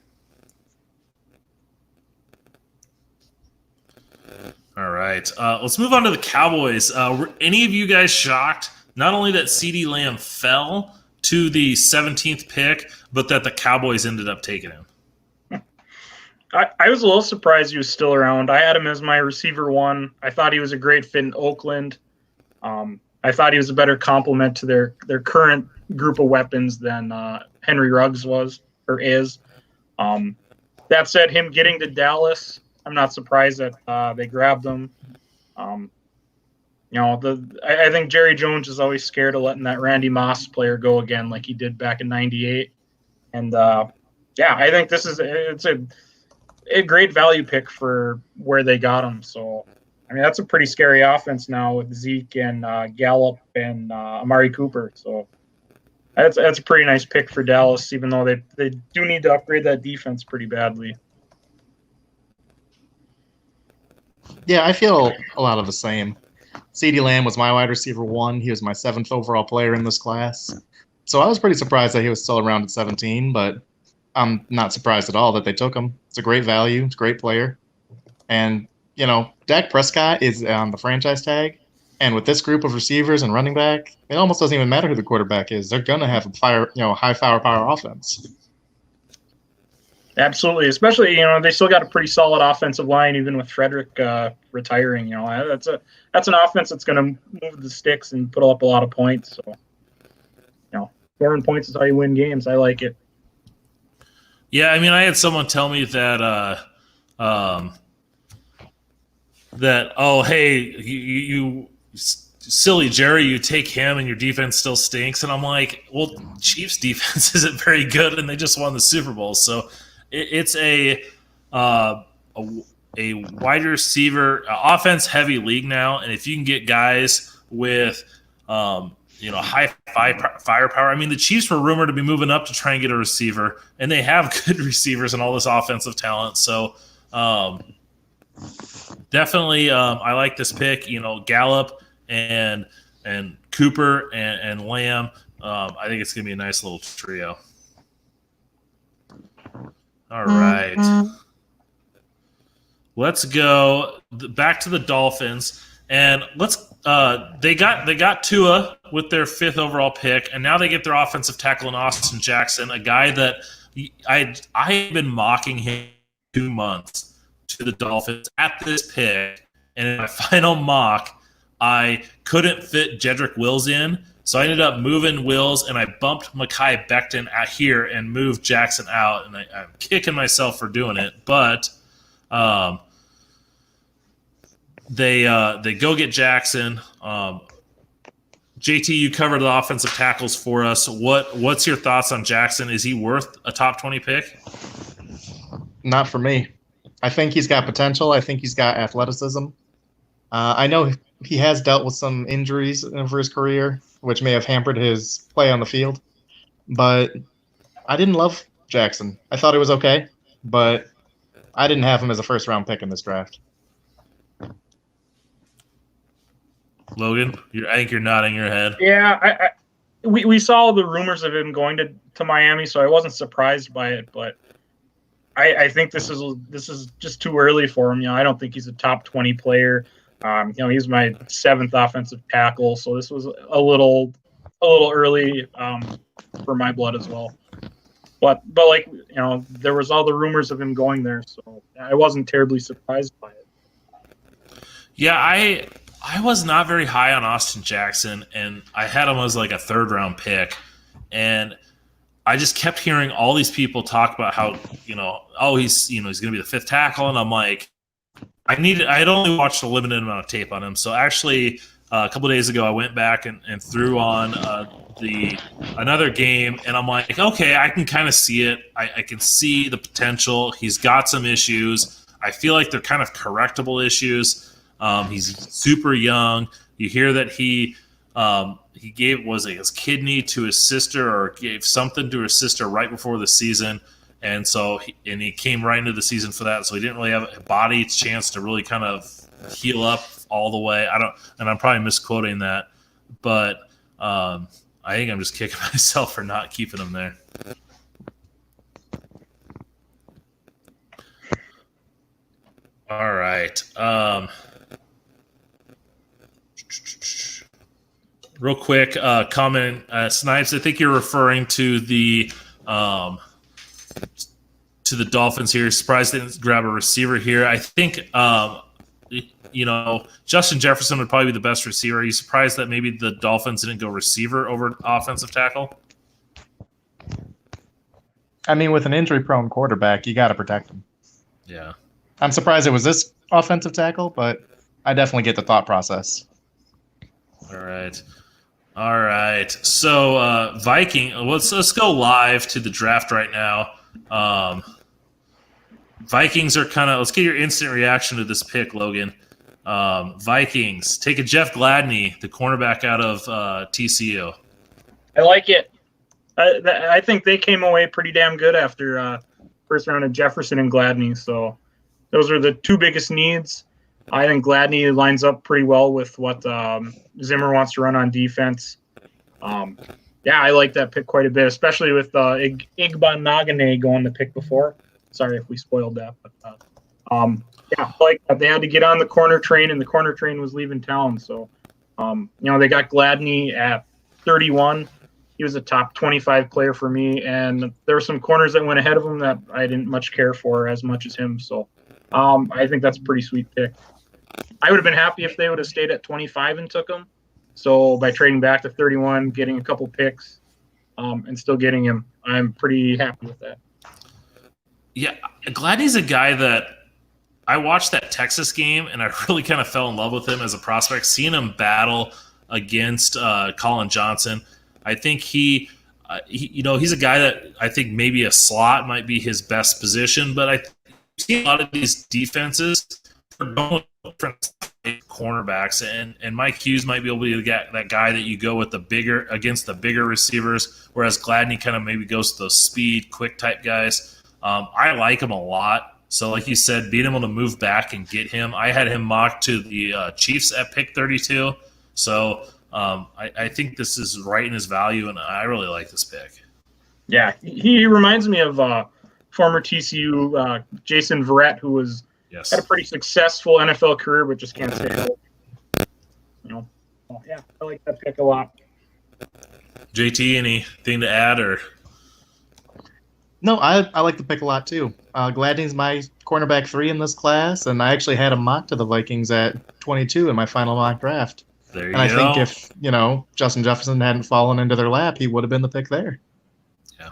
All right. Let's move on to the Cowboys. Were any of you guys shocked not only that CeeDee Lamb fell to the 17th pick, but that the Cowboys ended up taking him? I was a little surprised he was still around. I had him as my receiver one. I thought he was a great fit in Oakland. I thought he was a better complement to their current group of weapons than Henry Ruggs was or is. That said, him getting to Dallas, I'm not surprised that they grabbed him. I think Jerry Jones is always scared of letting that Randy Moss player go again, like he did back in '98. And I think it's a great value pick for where they got him. So, I mean, that's a pretty scary offense now with Zeke and Gallup and Amari Cooper. So that's a pretty nice pick for Dallas, even though they do need to upgrade that defense pretty badly. Yeah, I feel a lot of the same. CeeDee Lamb was my wide receiver one. He was my 7th overall player in this class. So I was pretty surprised that he was still around at 17, but I'm not surprised at all that they took him. It's a great value. It's a great player. And, Dak Prescott is on the franchise tag. And with this group of receivers and running back, it almost doesn't even matter who the quarterback is. They're going to have a high firepower offense. Absolutely, especially they still got a pretty solid offensive line even with Frederick retiring. That's an offense that's going to move the sticks and put up a lot of points. So, scoring points is how you win games. I like it. Yeah, I mean, I had someone tell me that hey, you silly Jerry, you take him and your defense still stinks, and I'm like, well, Chiefs defense isn't very good, and they just won the Super Bowl, so. It's a wide receiver offense heavy league now, and if you can get guys with high firepower. I mean, the Chiefs were rumored to be moving up to try and get a receiver, and they have good receivers and all this offensive talent. So definitely, I like this pick. Gallup and Cooper and Lamb. I think it's gonna be a nice little trio. All right. Let's go back to the Dolphins, and they got Tua with their 5th overall pick, and now they get their offensive tackle in Austin Jackson, a guy that I've been mocking him 2 months to the Dolphins at this pick, and in my final mock, I couldn't fit Jedrick Wills in. So I ended up moving Wills, and I bumped Mekhi Becton out here and moved Jackson out, and I'm kicking myself for doing it. But they go get Jackson. JT, you covered the offensive tackles for us. What's your thoughts on Jackson? Is he worth a top 20 pick? Not for me. I think he's got potential. I think he's got athleticism. I know he has dealt with some injuries over his career, which may have hampered his play on the field. But I didn't love Jackson. I thought it was okay, but I didn't have him as a first-round pick in this draft. Logan, I think you're nodding your head. Yeah, we saw the rumors of him going to Miami, so I wasn't surprised by it. But I think this is just too early for him. I don't think he's a top 20 player. He's my 7th offensive tackle, so this was a little early for my blood as well. But there was all the rumors of him going there, so I wasn't terribly surprised by it. Yeah, I was not very high on Austin Jackson, and I had him as like a 3rd-round pick, and I just kept hearing all these people talk about how he's going to be the 5th tackle, and I'm like. I had only watched a limited amount of tape on him. So actually, a couple of days ago, I went back and threw on another game, and I'm like, okay, I can kind of see it. I can see the potential. He's got some issues. I feel like they're kind of correctable issues. He's super young. You hear that he gave his kidney to his sister or gave something to his sister right before the season. And so he came right into the season for that, so he didn't really have a body chance to really kind of heal up all the way. I'm probably misquoting that, but I think I'm just kicking myself for not keeping him there. All right. Real quick comment, Snipes. I think you're referring to the to the Dolphins here. Surprised they didn't grab a receiver here. I think, Justin Jefferson would probably be the best receiver. Are you surprised that maybe the Dolphins didn't go receiver over offensive tackle? I mean, with an injury-prone quarterback, you got to protect him. Yeah. I'm surprised it was this offensive tackle, but I definitely get the thought process. All right. So Viking, let's go live to the draft right now. Vikings are let's get your instant reaction to this pick, Logan. Vikings take a Jeff Gladney, the cornerback out of TCU. I like it. I think they came away pretty damn good after first round of Jefferson and Gladney. So those are the two biggest needs. I think Gladney lines up pretty well with what Zimmer wants to run on defense. I like that pick quite a bit, especially with Igbanagane going the pick before. Sorry if we spoiled that, but I like that. They had to get on the corner train, and the corner train was leaving town. So, they got Gladney at 31. He was a top 25 player for me, and there were some corners that went ahead of him that I didn't much care for as much as him. So, I think that's a pretty sweet pick. I would have been happy if they would have stayed at 25 and took him. So by trading back to 31, getting a couple picks, and still getting him, I'm pretty happy with that. Yeah, Gladney's a guy that I watched that Texas game, and I really kind of fell in love with him as a prospect. Seeing him battle against Colin Johnson, I think he's a guy that I think maybe a slot might be his best position. But I see a lot of these defenses are going different cornerbacks, and Mike Hughes might be able to get that guy that you go with against the bigger receivers, whereas Gladney kind of maybe goes to those speed, quick type guys. I like him a lot. So like you said, being able to move back and get him, I had him mocked to the Chiefs at pick 32. So I think this is right in his value, and I really like this pick. Yeah, he reminds me of former TCU Jason Verrett, who had a pretty successful NFL career, but just can't stay healthy. I like that pick a lot. JT, anything to add or? No, I like the pick a lot too. Gladney's my cornerback 3 in this class, and I actually had him mocked to the Vikings at 22 in my final mock draft. There you go. And I think if Justin Jefferson hadn't fallen into their lap, he would have been the pick there. Yeah.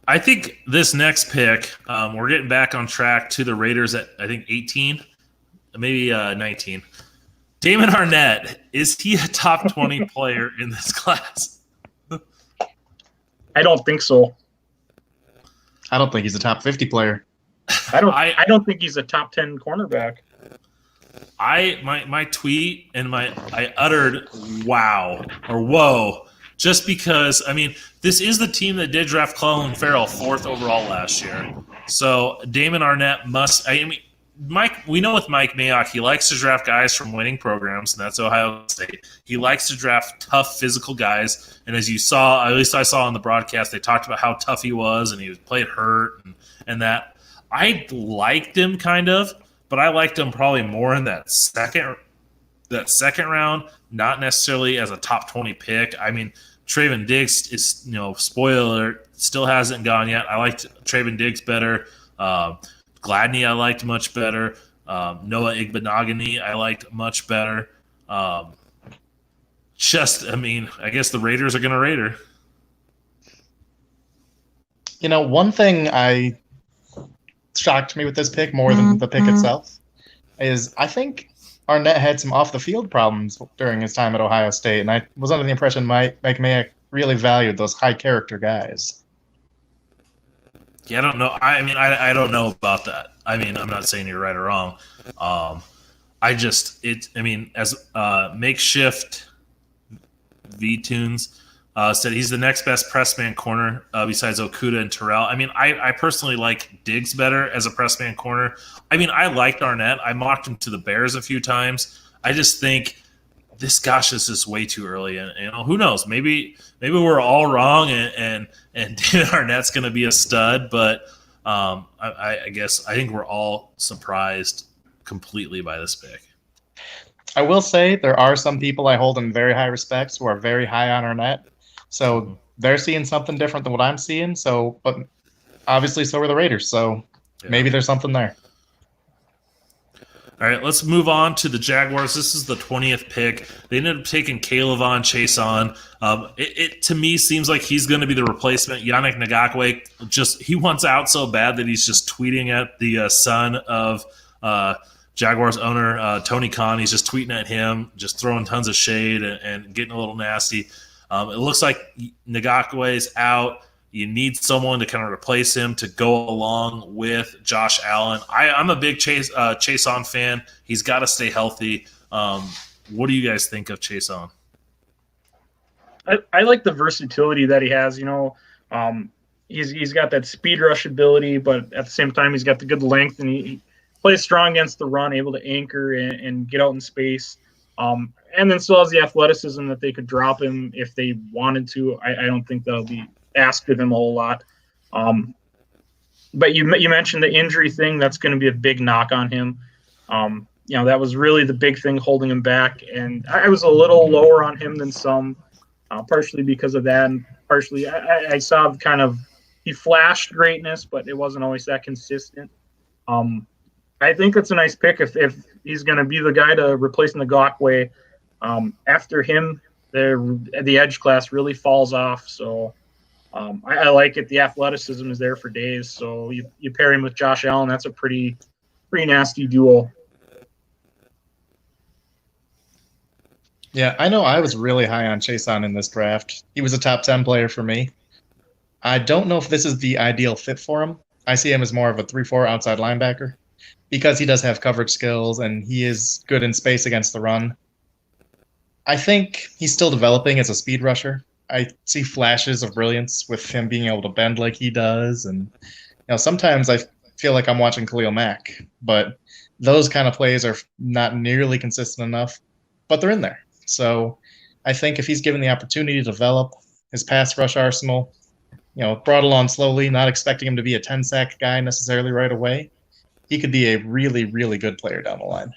I think this next pick, we're getting back on track to the Raiders at, I think, 18, maybe 19. Damon Arnette, is he a top 20 player in this class? I don't think so. I don't think he's a top 50 player. I don't think he's a top 10 cornerback. My tweet and I uttered wow or whoa just because, this is the team that did draft Clelin Ferrell 4th overall last year. So Damon Arnette Mike, we know with Mike Mayock, he likes to draft guys from winning programs, and that's Ohio State. He likes to draft tough physical guys, and as you saw, at least I saw on the broadcast, they talked about how tough he was, and he played hurt, and that. I liked him kind of, but I liked him probably more in that second round, not necessarily as a top 20 pick. Trayvon Diggs is, spoiler, still hasn't gone yet. I liked Trayvon Diggs better. Gladney I liked much better. Noah Igbenogany I liked much better. I guess the Raiders are going to Raider. One thing shocked me with this pick more than the pick itself is I think Arnette had some off-the-field problems during his time at Ohio State, and I was under the impression Mike Mayock really valued those high-character guys. Yeah, I don't know. I don't know about that. I'm not saying you're right or wrong. As makeshift V-Tunes said, he's the next best press man corner besides Okudah and Terrell. I personally like Diggs better as a press man corner. I liked Arnette. I mocked him to the Bears a few times. I just think this is just way too early, and who knows? Maybe we're all wrong, and David Arnett's going to be a stud. But I guess I think we're all surprised completely by this pick. I will say there are some people I hold in very high respect who are very high on Arnette, so they're seeing something different than what I'm seeing. So, but obviously so were the Raiders. So maybe there's something there. All right, let's move on to the Jaguars. This is the 20th pick. They ended up taking Kayvon Chaisson. It to me seems like he's going to be the replacement. Yannick Ngakoue, he wants out so bad that he's just tweeting at the son of Jaguars owner Tony Khan. He's just tweeting at him, just throwing tons of shade and getting a little nasty. It looks like Ngakoue's out. You need someone to kind of replace him to go along with Josh Allen. I'm a big Chaisson fan. He's got to stay healthy. What do you guys think of Chaisson? I like the versatility that he has. He's got that speed rush ability, but at the same time, he's got the good length, and he plays strong against the run, able to anchor and get out in space. And then still has the athleticism that they could drop him if they wanted to. I don't think that'll be asked of him a whole lot. But you mentioned the injury thing. That's going to be a big knock on him. That was really the big thing holding him back. And I was a little lower on him than some, partially because of that. And partially I saw he flashed greatness, but it wasn't always that consistent. I think it's a nice pick if he's going to be the guy to replace Ngakoue. After him, the edge class really falls off. So I like it. The athleticism is there for days. So you pair him with Josh Allen. That's a pretty nasty duo. Yeah, I know I was really high on Chaisson in this draft. He was a top 10 player for me. I don't know if this is the ideal fit for him. I see him as more of a 3-4 outside linebacker because he does have coverage skills and he is good in space against the run. I think he's still developing as a speed rusher. I see flashes of brilliance with him being able to bend like he does. And sometimes I feel like I'm watching Khalil Mack, but those kind of plays are not nearly consistent enough, but they're in there. So I think if he's given the opportunity to develop his pass rush arsenal, brought along slowly, not expecting him to be a 10-sack guy necessarily right away, he could be a really, really good player down the line.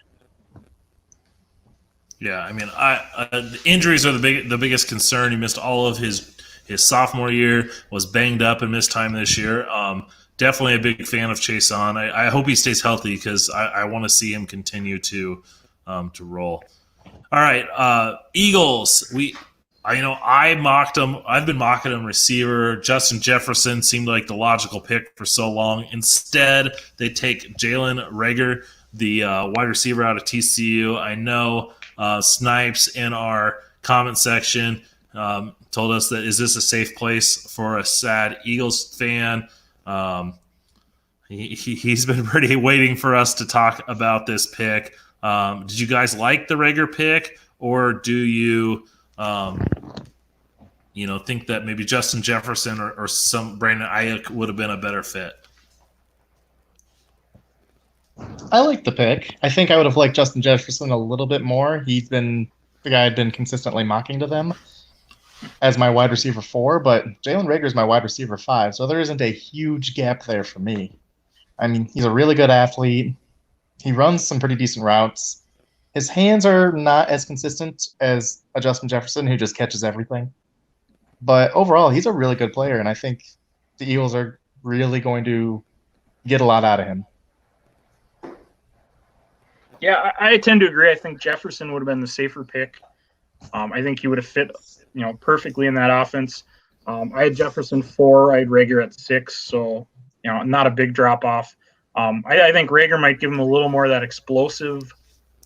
Yeah, I mean, the injuries are the biggest concern. He missed all of his sophomore year, was banged up and missed time this year. Definitely a big fan of Chaisson. I hope he stays healthy because I want to see him continue to roll. All right, Eagles. I mocked him. I've been mocking him receiver. Justin Jefferson seemed like the logical pick for so long. Instead, they take Jalen Reagor, the wide receiver out of TCU. I know Snipes in our comment section told us that is this a safe place for a sad Eagles fan? He's been pretty waiting for us to talk about this pick. Did you guys like the Reagor pick, or do you think that maybe Justin Jefferson or some Brandon Ayuk would have been a better fit? I like the pick. I think I would have liked Justin Jefferson a little bit more. He's been the guy I'd been consistently mocking to them as my wide receiver 4, but Jalen Reagor is my wide receiver 5, so there isn't a huge gap there for me. I mean, he's a really good athlete. He runs some pretty decent routes. His hands are not as consistent as a Justin Jefferson, who just catches everything. But overall, he's a really good player, and I think the Eagles are really going to get a lot out of him. Yeah, I tend to agree. I think Jefferson would have been the safer pick. I think he would have fit, perfectly in that offense. I had Jefferson 4. I had Reagor at 6, so not a big drop off. I think Reagor might give him a little more of that explosive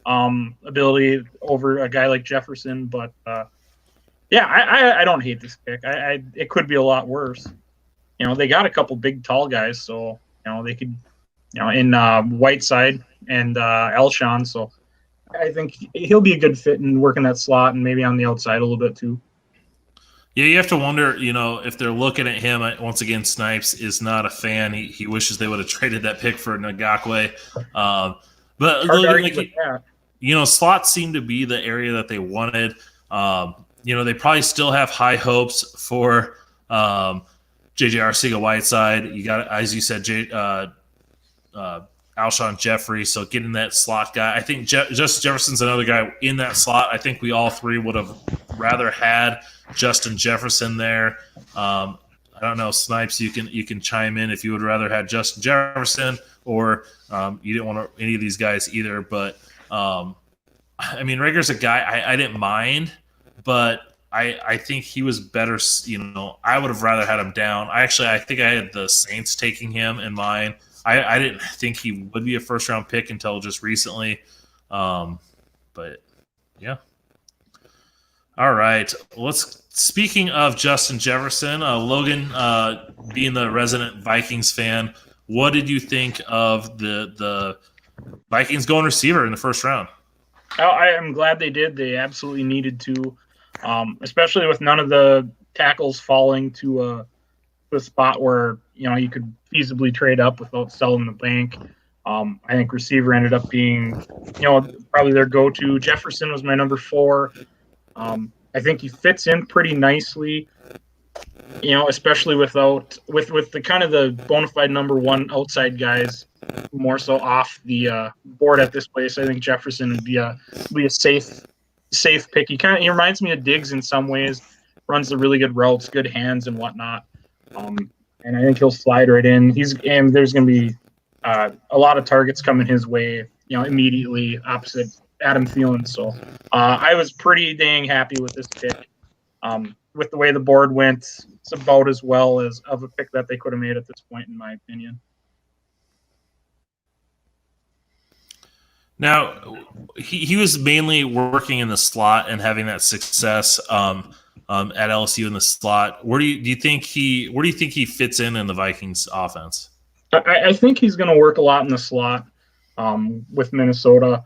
ability over a guy like Jefferson, but I don't hate this pick. It could be a lot worse. They got a couple big tall guys, so they could, in Whiteside and Alshon, so I think he'll be a good fit and work in that slot and maybe on the outside a little bit too. Yeah, you have to wonder, if they're looking at him. Once again, Snipes is not a fan. He wishes they would have traded that pick for Ngakoue. But slots seem to be the area that they wanted. They probably still have high hopes for J.J. Arcega-Whiteside. You got, as you said, Alshon Jeffrey, so getting that slot guy. I think Justin Jefferson's another guy in that slot. I think we all three would have rather had Justin Jefferson there. I I don't know, Snipes. You can chime in if you would rather have Justin Jefferson or you didn't want any of these guys either. But I mean, Reagor's a guy I didn't mind, but I think he was better. I would have rather had him down. I think I had the Saints taking him in mind. I didn't think he would be a first-round pick until just recently. But, yeah. All right. Speaking of Justin Jefferson, Logan, being the resident Vikings fan, what did you think of the Vikings going receiver in the first round? I am glad they did. They absolutely needed to, especially with none of the tackles falling to a spot where you could feasibly trade up without selling the bank. I think receiver ended up being probably their go-to. Jefferson was my number 4. I think he fits in pretty nicely, especially with the kind of the bona fide number 1 outside guys more so off the board at this place. I think Jefferson would be a safe pick. He reminds me of Diggs in some ways. Runs the really good routes, good hands and whatnot. And I think he'll slide right in. And there's going to be a lot of targets coming his way, immediately opposite Adam Thielen. So I was pretty dang happy with this pick. With the way the board went, it's about as well as of a pick that they could have made at this point, in my opinion. Now, he was mainly working in the slot and having that success at LSU in the slot. Where do you think he fits in the Vikings offense? I think he's going to work a lot in the slot with Minnesota.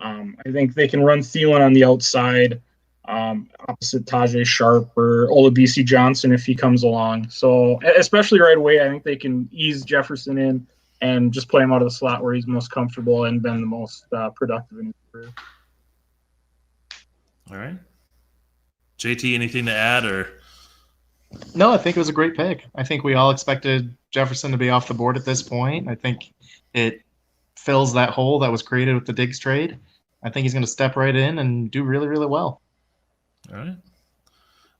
I think they can run Thielen on the outside opposite Tajay Sharp or Olabisi Johnson if he comes along. So especially right away, I think they can ease Jefferson in and just play him out of the slot where he's most comfortable and been the most productive in his career. All right. JT, anything to add? Or No, I think it was a great pick. I think we all expected Jefferson to be off the board at this point. I think it fills that hole that was created with the Diggs trade. I think he's going to step right in and do really, really well.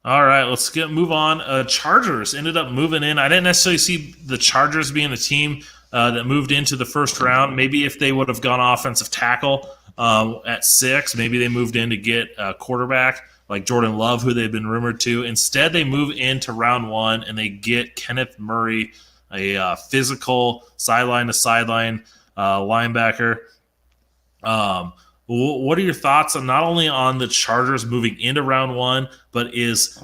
All right, let's move on. Chargers ended up moving in. I didn't necessarily see the Chargers being the team that moved into the first round. Maybe if they would have gone offensive tackle at 6, maybe they moved in to get a quarterback like Jordan Love, who they've been rumored to. Instead, they move into round 1 and they get Kenneth Murray, a physical sideline-to-sideline linebacker. What are your thoughts on not only on the Chargers moving into round 1, but is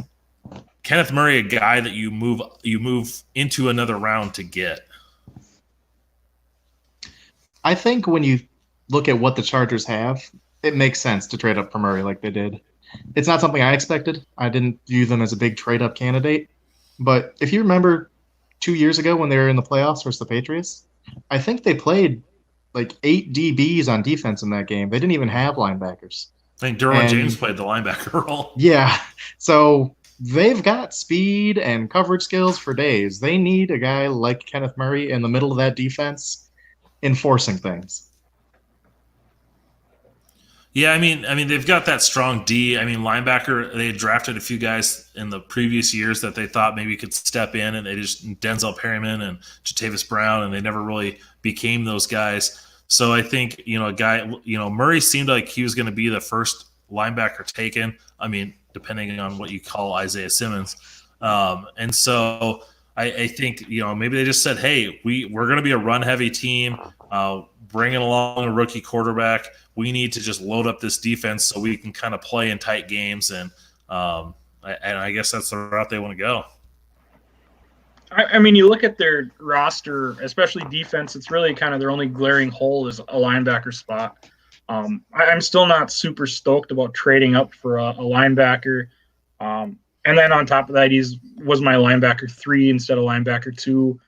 Kenneth Murray a guy that you move into another round to get? I think when you look at what the Chargers have, it makes sense to trade up for Murray like they did. It's not something I expected. I didn't view them as a big trade-up candidate. But if you remember 2 years ago when they were in the playoffs versus the Patriots, I think they played like 8 DBs on defense in that game. They didn't even have linebackers. I think Derwin James played the linebacker role. Yeah. So they've got speed and coverage skills for days. They need a guy like Kenneth Murray in the middle of that defense enforcing things. Yeah, I mean, they've got that strong D. I mean, linebacker, they had drafted a few guys in the previous years that they thought maybe could step in, and they just Denzel Perryman and Jatavis Brown, and they never really became those guys. So I think, a guy, Murray seemed like he was going to be the first linebacker taken. I mean, depending on what you call Isaiah Simmons. And so I think, maybe they just said, hey, we're going to be a run-heavy team, bringing along a rookie quarterback. We need to just load up this defense so we can kind of play in tight games, and I guess that's the route they want to go. I mean, you look at their roster, especially defense, it's really kind of their only glaring hole is a linebacker spot. I'm still not super stoked about trading up for a linebacker. And then on top of that, he was my linebacker 3 instead of linebacker 2.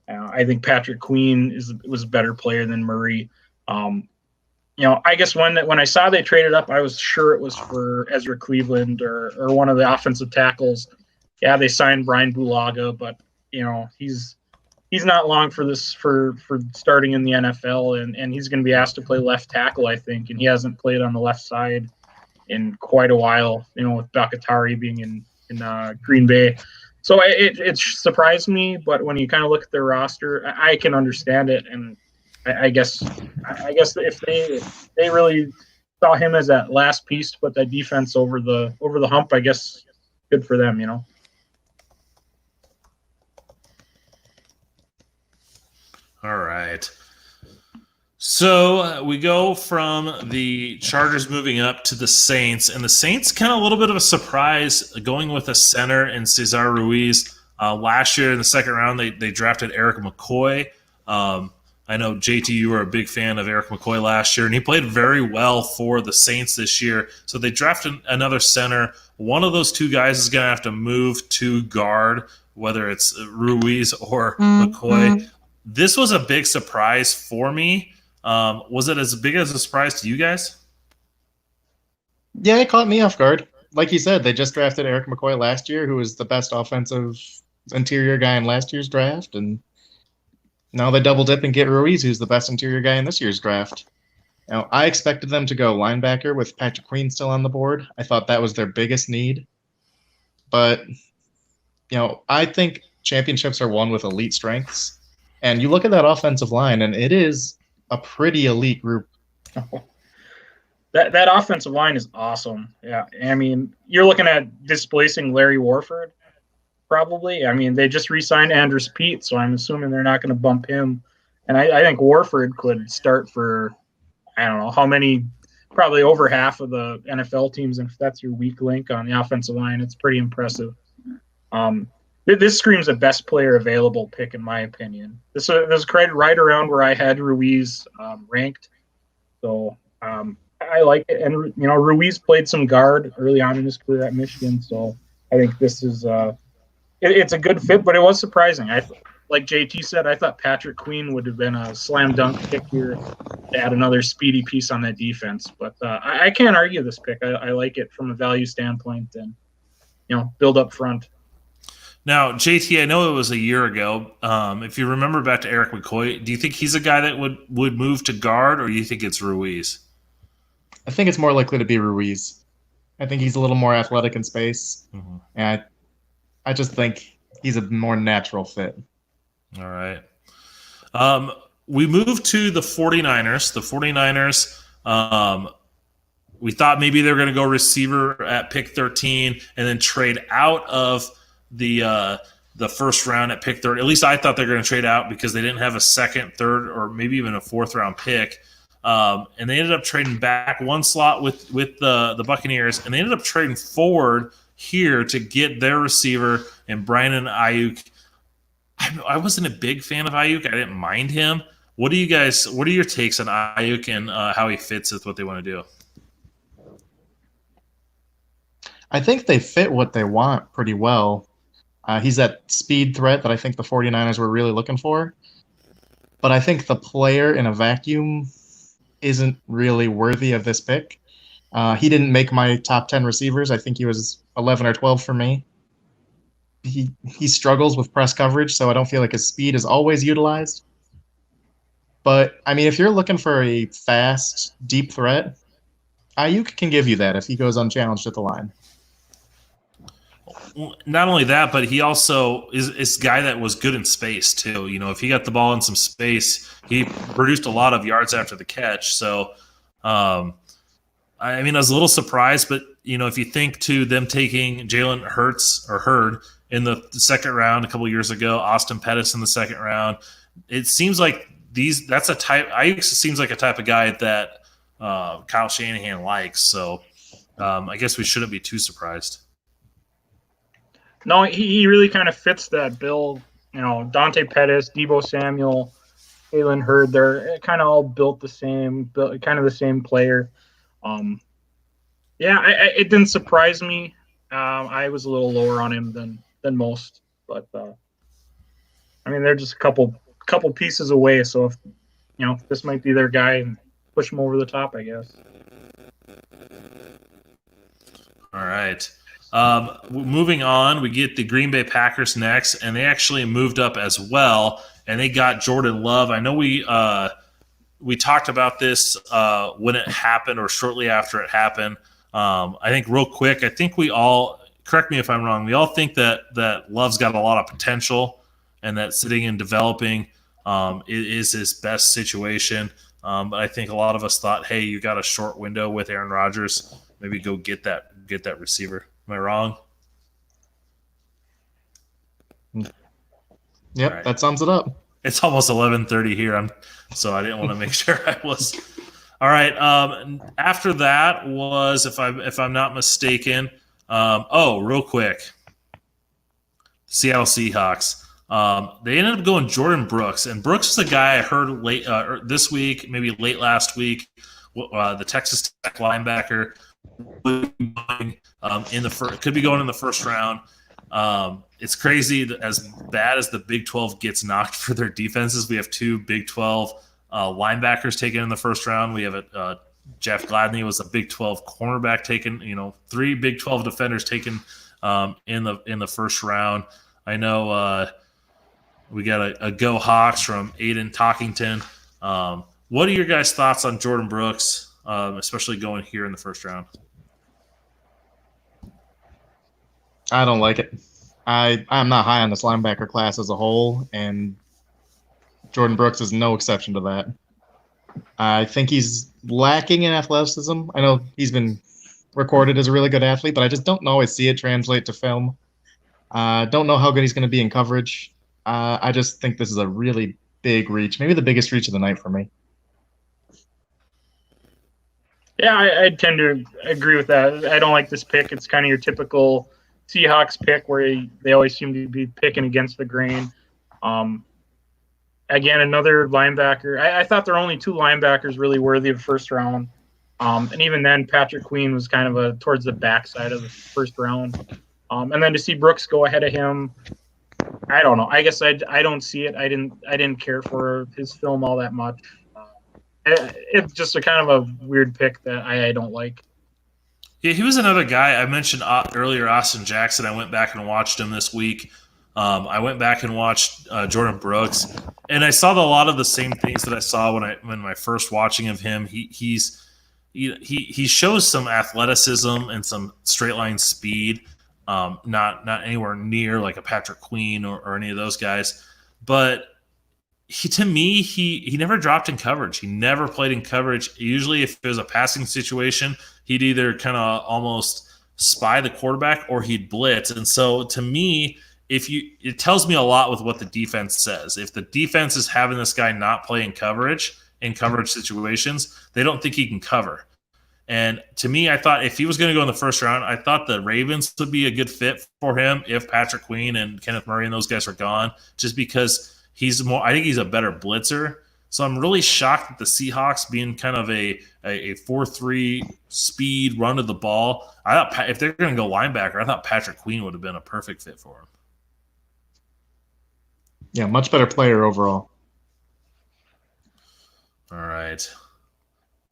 I think Patrick Queen was a better player than Murray. I guess when I saw they traded up, I was sure it was for Ezra Cleveland or one of the offensive tackles. Yeah, they signed Brian Bulaga, but he's not long for starting in the NFL, and he's going to be asked to play left tackle, I think, and he hasn't played on the left side in quite a while. With Bakatari being in Green Bay. So it surprised me, but when you kind of look at their roster, I can understand it, and I guess if they really saw him as that last piece to put that defense over the hump, I guess good for them, All right. So we go from the Chargers moving up to the Saints, and the Saints kind of a little bit of a surprise going with a center in Cesar Ruiz. Last year in the second round, they drafted Eric McCoy. I know, JT, you were a big fan of Eric McCoy last year, and he played very well for the Saints this year. So they drafted another center. One of those two guys is going to have to move to guard, whether it's Ruiz or McCoy. This was a big surprise for me. Was it as big as a surprise to you guys? Yeah, it caught me off guard. Like you said, they just drafted Eric McCoy last year, who was the best offensive interior guy in last year's draft, and now they double dip and get Ruiz, who's the best interior guy in this year's draft. Now, I expected them to go linebacker with Patrick Queen still on the board. I thought that was their biggest need. But, I think championships are won with elite strengths. And you look at that offensive line, and it is a pretty elite group. That offensive line is awesome. Yeah, I mean, you're looking at displacing Larry Warford, probably. I mean, they just re-signed Andrus Peat, so I'm assuming they're not going to bump him. And I think Warford could start for, I don't know how many, probably over half of the NFL teams. And if that's your weak link on the offensive line, it's pretty impressive. This screams a best player available pick, in my opinion. This is right around where I had Ruiz ranked. So I like it. And, Ruiz played some guard early on in his career at Michigan. So I think this is it's a good fit, but it was surprising. Like JT said, I thought Patrick Queen would have been a slam dunk pick here to add another speedy piece on that defense. But I can't argue this pick. I like it from a value standpoint and, build up front. Now, JT, I know it was a year ago. If you remember back to Eric McCoy, do you think he's a guy that would move to guard, or do you think it's Ruiz? I think it's more likely to be Ruiz. I think he's a little more athletic in space. Mm-hmm. And I just think he's a more natural fit. All right. We moved to the 49ers. The 49ers, we thought maybe they were going to go receiver at pick 13 and then trade out of the first round at pick 30. At least I thought they were going to trade out because they didn't have a second, third, or maybe even a fourth round pick. And they ended up trading back one slot with the Buccaneers, and they ended up trading forward here to get their receiver and Brandon Ayuk. I wasn't a big fan of Ayuk. I didn't mind him. What are your takes on Ayuk and how he fits with what they want to do? I think they fit what they want pretty well. He's that speed threat that I think the 49ers were really looking for. But I think the player in a vacuum isn't really worthy of this pick. He didn't make my top 10 receivers. I think he was 11 or 12 for me. He struggles with press coverage, so I don't feel like his speed is always utilized. But, I mean, if you're looking for a fast, deep threat, Ayuk can give you that if he goes unchallenged at the line. Not only that, but he also is a guy that was good in space, too. If he got the ball in some space, he produced a lot of yards after the catch. So, I was a little surprised, but, if you think to them taking Jalen Hurd in the second round a couple of years ago, Austin Pettis in the second round, it seems like Ayuk seems like a type of guy that Kyle Shanahan likes. So, I guess we shouldn't be too surprised. No, he really kind of fits that bill. Dante Pettis, Deebo Samuel, Jalen Hurd, they're kind of all built the same, kind of the same player. It didn't surprise me. I was a little lower on him than most, but they're just a couple pieces away. So if this might be their guy and push him over the top, I guess. All right. Moving on, we get the Green Bay Packers next, and they actually moved up as well, and they got Jordan Love. I know we talked about this when it happened or shortly after it happened. I think real quick, I think we all correct me if I'm wrong, we all think that Love's got a lot of potential and that sitting and developing is his best situation. But I think a lot of us thought, hey, you got a short window with Aaron Rodgers. Maybe go get that receiver. Am I wrong? Yep, right. That sums it up. It's almost 11:30 here, so I didn't want to make sure I was. All right. After that was, if I'm not mistaken, real quick, Seattle Seahawks. They ended up going Jordan Brooks, and Brooks is a guy I heard late this week, maybe late last week. The Texas Tech linebacker could be going in the first round. It's crazy that as bad as the Big 12 gets knocked for their defenses, we have 2 Big 12 linebackers taken in the first round. We have Jeff Gladney was a Big 12 cornerback taken. 3 Big 12 defenders taken in the first round. I know we got a Go Hawks from Aiden Talkington. What are your guys' thoughts on Jordan Brooks, especially going here in the first round? I don't like it. I'm not high on this linebacker class as a whole, and Jordan Brooks is no exception to that. I think he's lacking in athleticism. I know he's been recorded as a really good athlete, but I just don't always see it translate to film. Don't know how good he's going to be in coverage. I just think this is a really big reach, maybe the biggest reach of the night for me. Yeah, I tend to agree with that. I don't like this pick. It's kind of your typical Seahawks pick where they always seem to be picking against the grain. Again, another linebacker. I thought there were only 2 linebackers really worthy of first round. And even then, Patrick Queen was kind of towards the backside of the first round. And then to see Brooks go ahead of him, I don't know. I guess I don't see it. I didn't care for his film all that much. It's just a kind of a weird pick that I don't like. Yeah, he was another guy I mentioned earlier, Austin Jackson. I went back and watched him this week. I went back and watched Jordan Brooks, and I saw a lot of the same things that I saw when my first watching of him. He shows some athleticism and some straight line speed, not anywhere near like a Patrick Queen or any of those guys, but to me, he never dropped in coverage. He never played in coverage. Usually, if it was a passing situation, he'd either kind of almost spy the quarterback or he'd blitz. And so, to me, it tells me a lot with what the defense says. If the defense is having this guy not play in coverage situations, they don't think he can cover. And to me, I thought if he was going to go in the first round, I thought the Ravens would be a good fit for him if Patrick Queen and Kenneth Murray and those guys are gone, just because I think he's a better blitzer. So I'm really shocked that the Seahawks being kind of a 4-3 speed run to the ball. I thought if they're going to go linebacker, I thought Patrick Queen would have been a perfect fit for him. Yeah, much better player overall. All right.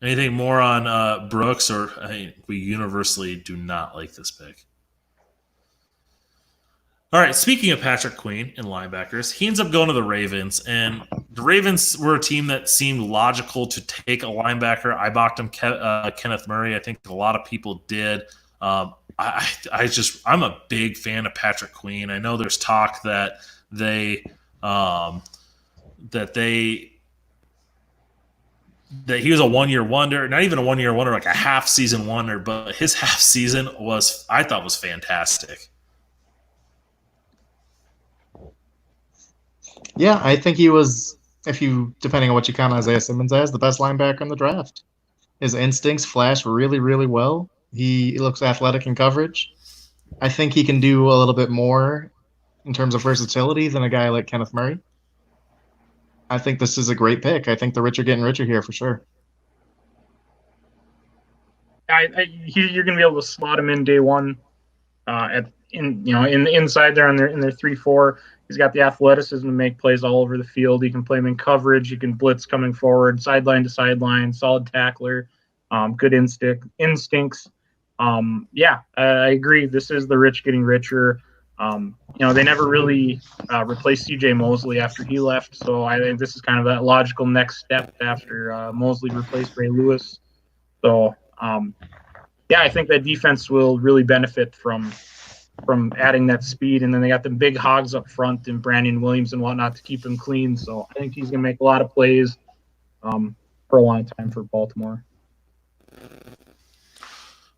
Anything more on Brooks, or we universally do not like this pick? All right, speaking of Patrick Queen and linebackers, he ends up going to the Ravens, and the Ravens were a team that seemed logical to take a linebacker. I mocked him, Kenneth Murray. I think a lot of people did. I'm a big fan of Patrick Queen. I know there's talk that he was a one-year wonder, not even a one-year wonder, like a half-season wonder, but his half season I thought was fantastic. Yeah, I think he was, depending on what you count Isaiah Simmons as, the best linebacker in the draft. His instincts flash really, really well. He looks athletic in coverage. I think he can do a little bit more in terms of versatility than a guy like Kenneth Murray. I think this is a great pick. I think the rich are getting richer here for sure. You're going to be able to slot him in day one, in the inside there in their 3-4. He's got the athleticism to make plays all over the field. He can play him in coverage. He can blitz coming forward, sideline to sideline, solid tackler, good instincts. I agree. This is the rich getting richer. They never really replaced C.J. Mosley after he left, so I think this is kind of that logical next step after Mosley replaced Ray Lewis. So, I think that defense will really benefit from from adding that speed. And then they got the big hogs up front and Brandon Williams and whatnot to keep him clean. So I think he's going to make a lot of plays for a long time for Baltimore.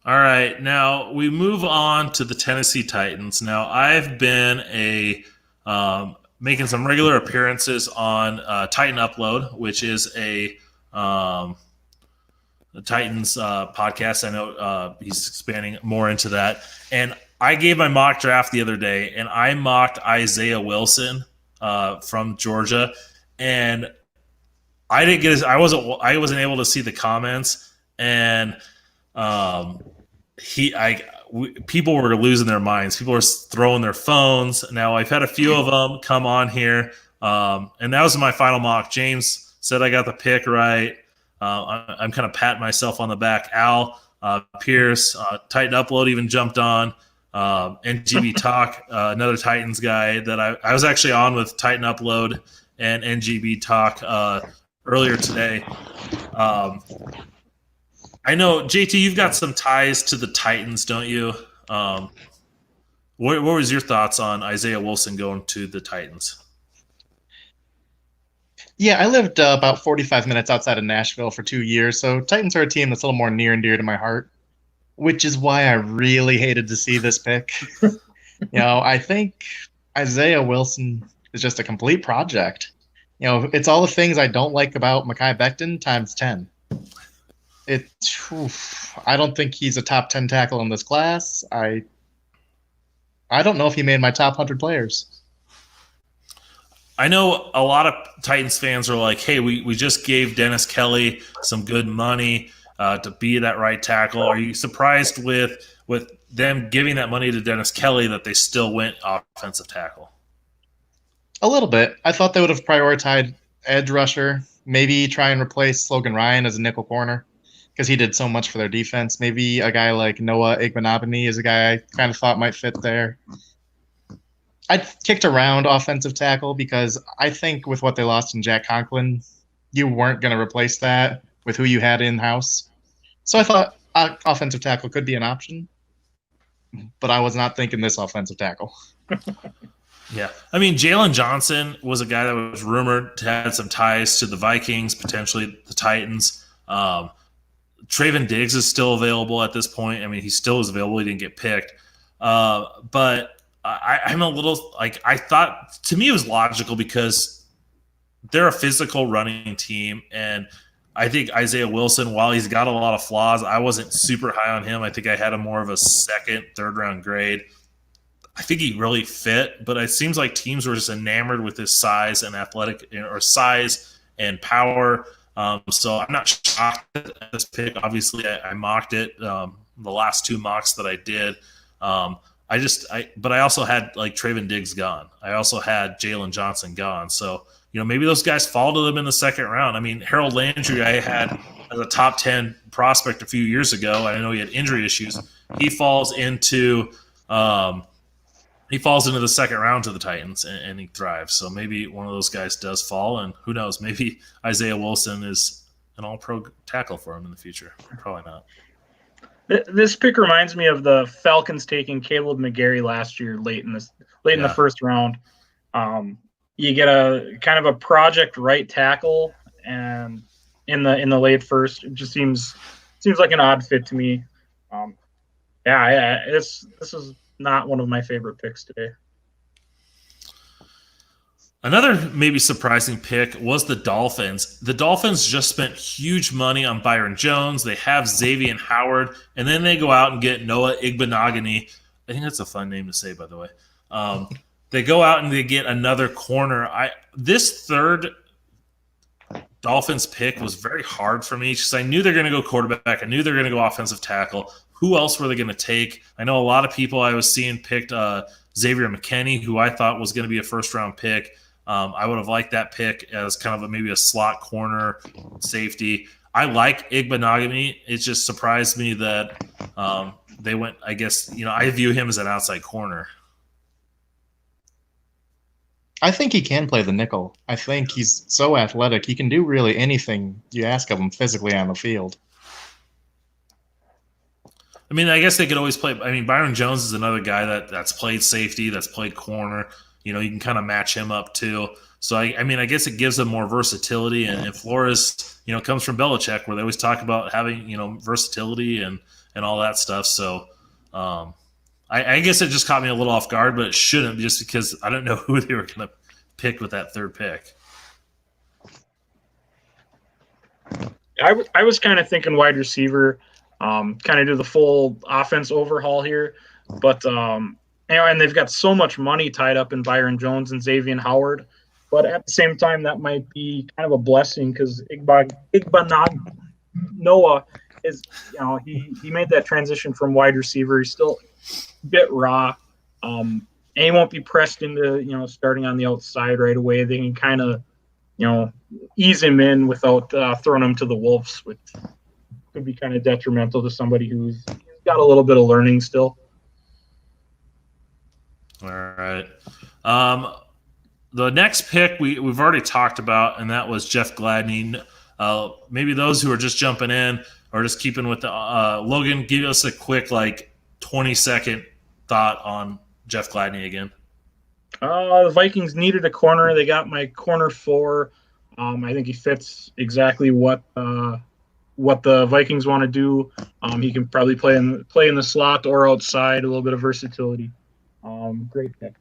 All right, now we move on to the Tennessee Titans. Now I've been making some regular appearances on Titan Upload, which is a Titans podcast. I know he's expanding more into that. And I gave my mock draft the other day, and I mocked Isaiah Wilson from Georgia, and I didn't get I wasn't able to see the comments, and people were losing their minds. People were throwing their phones. Now I've had a few of them come on here, and that was my final mock. James said I got the pick right. I'm kind of patting myself on the back. Al Pierce, Titan Upload even jumped on. NGB Talk, another Titans guy that I was actually on with Titan Upload and NGB Talk earlier today. I know, JT, you've got some ties to the Titans, don't you? What was your thoughts on Isaiah Wilson going to the Titans? Yeah, I lived about 45 minutes outside of Nashville for 2 years, so Titans are a team that's a little more near and dear to my heart, which is why I really hated to see this pick. I think Isaiah Wilson is just a complete project. It's all the things I don't like about Mekhi Becton times 10. I don't think he's a top 10 tackle in this class. I don't know if he made my top 100 players. I know a lot of Titans fans are like, hey, we just gave Dennis Kelly some good money to be that right tackle. Are you surprised with them giving that money to Dennis Kelly that they still went offensive tackle? A little bit. I thought they would have prioritized edge rusher, maybe try and replace Logan Ryan as a nickel corner because he did so much for their defense. Maybe a guy like Noah Igbenogany is a guy I kind of thought might fit there. I kicked around offensive tackle because I think with what they lost in Jack Conklin, you weren't going to replace that with who you had in-house. So I thought offensive tackle could be an option, but I was not thinking this offensive tackle. Yeah. I mean, Jalen Johnson was a guy that was rumored to have some ties to the Vikings, potentially the Titans. Trayvon Diggs is still available at this point. I mean, he still is available. He didn't get picked. But I'm a little I thought, to me, it was logical because they're a physical running team. And I think Isaiah Wilson, while he's got a lot of flaws, I wasn't super high on him. I think I had him more of a second, third round grade. I think he really fit, but it seems like teams were just enamored with his size and size and power. So I'm not shocked at this pick. Obviously, I mocked it the last two mocks that I did. But I also had Trayvon Diggs gone. I also had Jalen Johnson gone. So maybe those guys fall to them in the second round. I mean, Harold Landry I had as a top 10 prospect a few years ago. I know he had injury issues. He falls into the second round to the Titans, and he thrives. So maybe one of those guys does fall, and who knows? Maybe Isaiah Wilson is an all-pro tackle for him in the future. Probably not. This pick reminds me of the Falcons taking Caleb McGarry last year, late in the first round. You get a kind of a project right tackle, and in the late first, it just seems like an odd fit to me. This is not one of my favorite picks today. Another maybe surprising pick was the Dolphins. The Dolphins just spent huge money on Byron Jones. They have Xavier Howard, and then they go out and get Noah Igbenogany. I think that's a fun name to say, by the way. They go out and they get another corner. This third Dolphins pick was very hard for me because I knew they're going to go quarterback. I knew they're going to go offensive tackle. Who else were they going to take? I know a lot of people I was seeing picked Xavier McKinney, who I thought was going to be a first-round pick. I would have liked that pick as kind of maybe a slot corner safety. I like Igbenogany. It just surprised me that they went, I guess, I view him as an outside corner. I think he can play the nickel. I think he's so athletic. He can do really anything you ask of him physically on the field. I mean, I guess they could always play. I mean, Byron Jones is another guy that's played safety, that's played corner. You can kind of match him up too. So, I mean, I guess it gives them more versatility. And Flores, comes from Belichick, where they always talk about having, versatility and all that stuff. So, I guess it just caught me a little off guard, but it shouldn't, just because I don't know who they were going to pick with that third pick. I was kind of thinking wide receiver, kind of do the full offense overhaul here, but and they've got so much money tied up in Byron Jones and Xavier Howard, but at the same time that might be kind of a blessing because Igbanag Noah is he made that transition from wide receiver. He's still a bit raw, and he won't be pressed into starting on the outside right away. They can kind of ease him in without throwing him to the wolves, which could be kind of detrimental to somebody who's got a little bit of learning still. All right. The next pick we've already talked about, and that was Jeff Gladney. Maybe those who are just jumping in or just keeping with the Logan, give us a quick 20-second thought on Jeff Gladney again. The Vikings needed a corner. They got my corner 4. I think he fits exactly what the Vikings want to do. He can probably play in the slot or outside, a little bit of versatility. Great pick.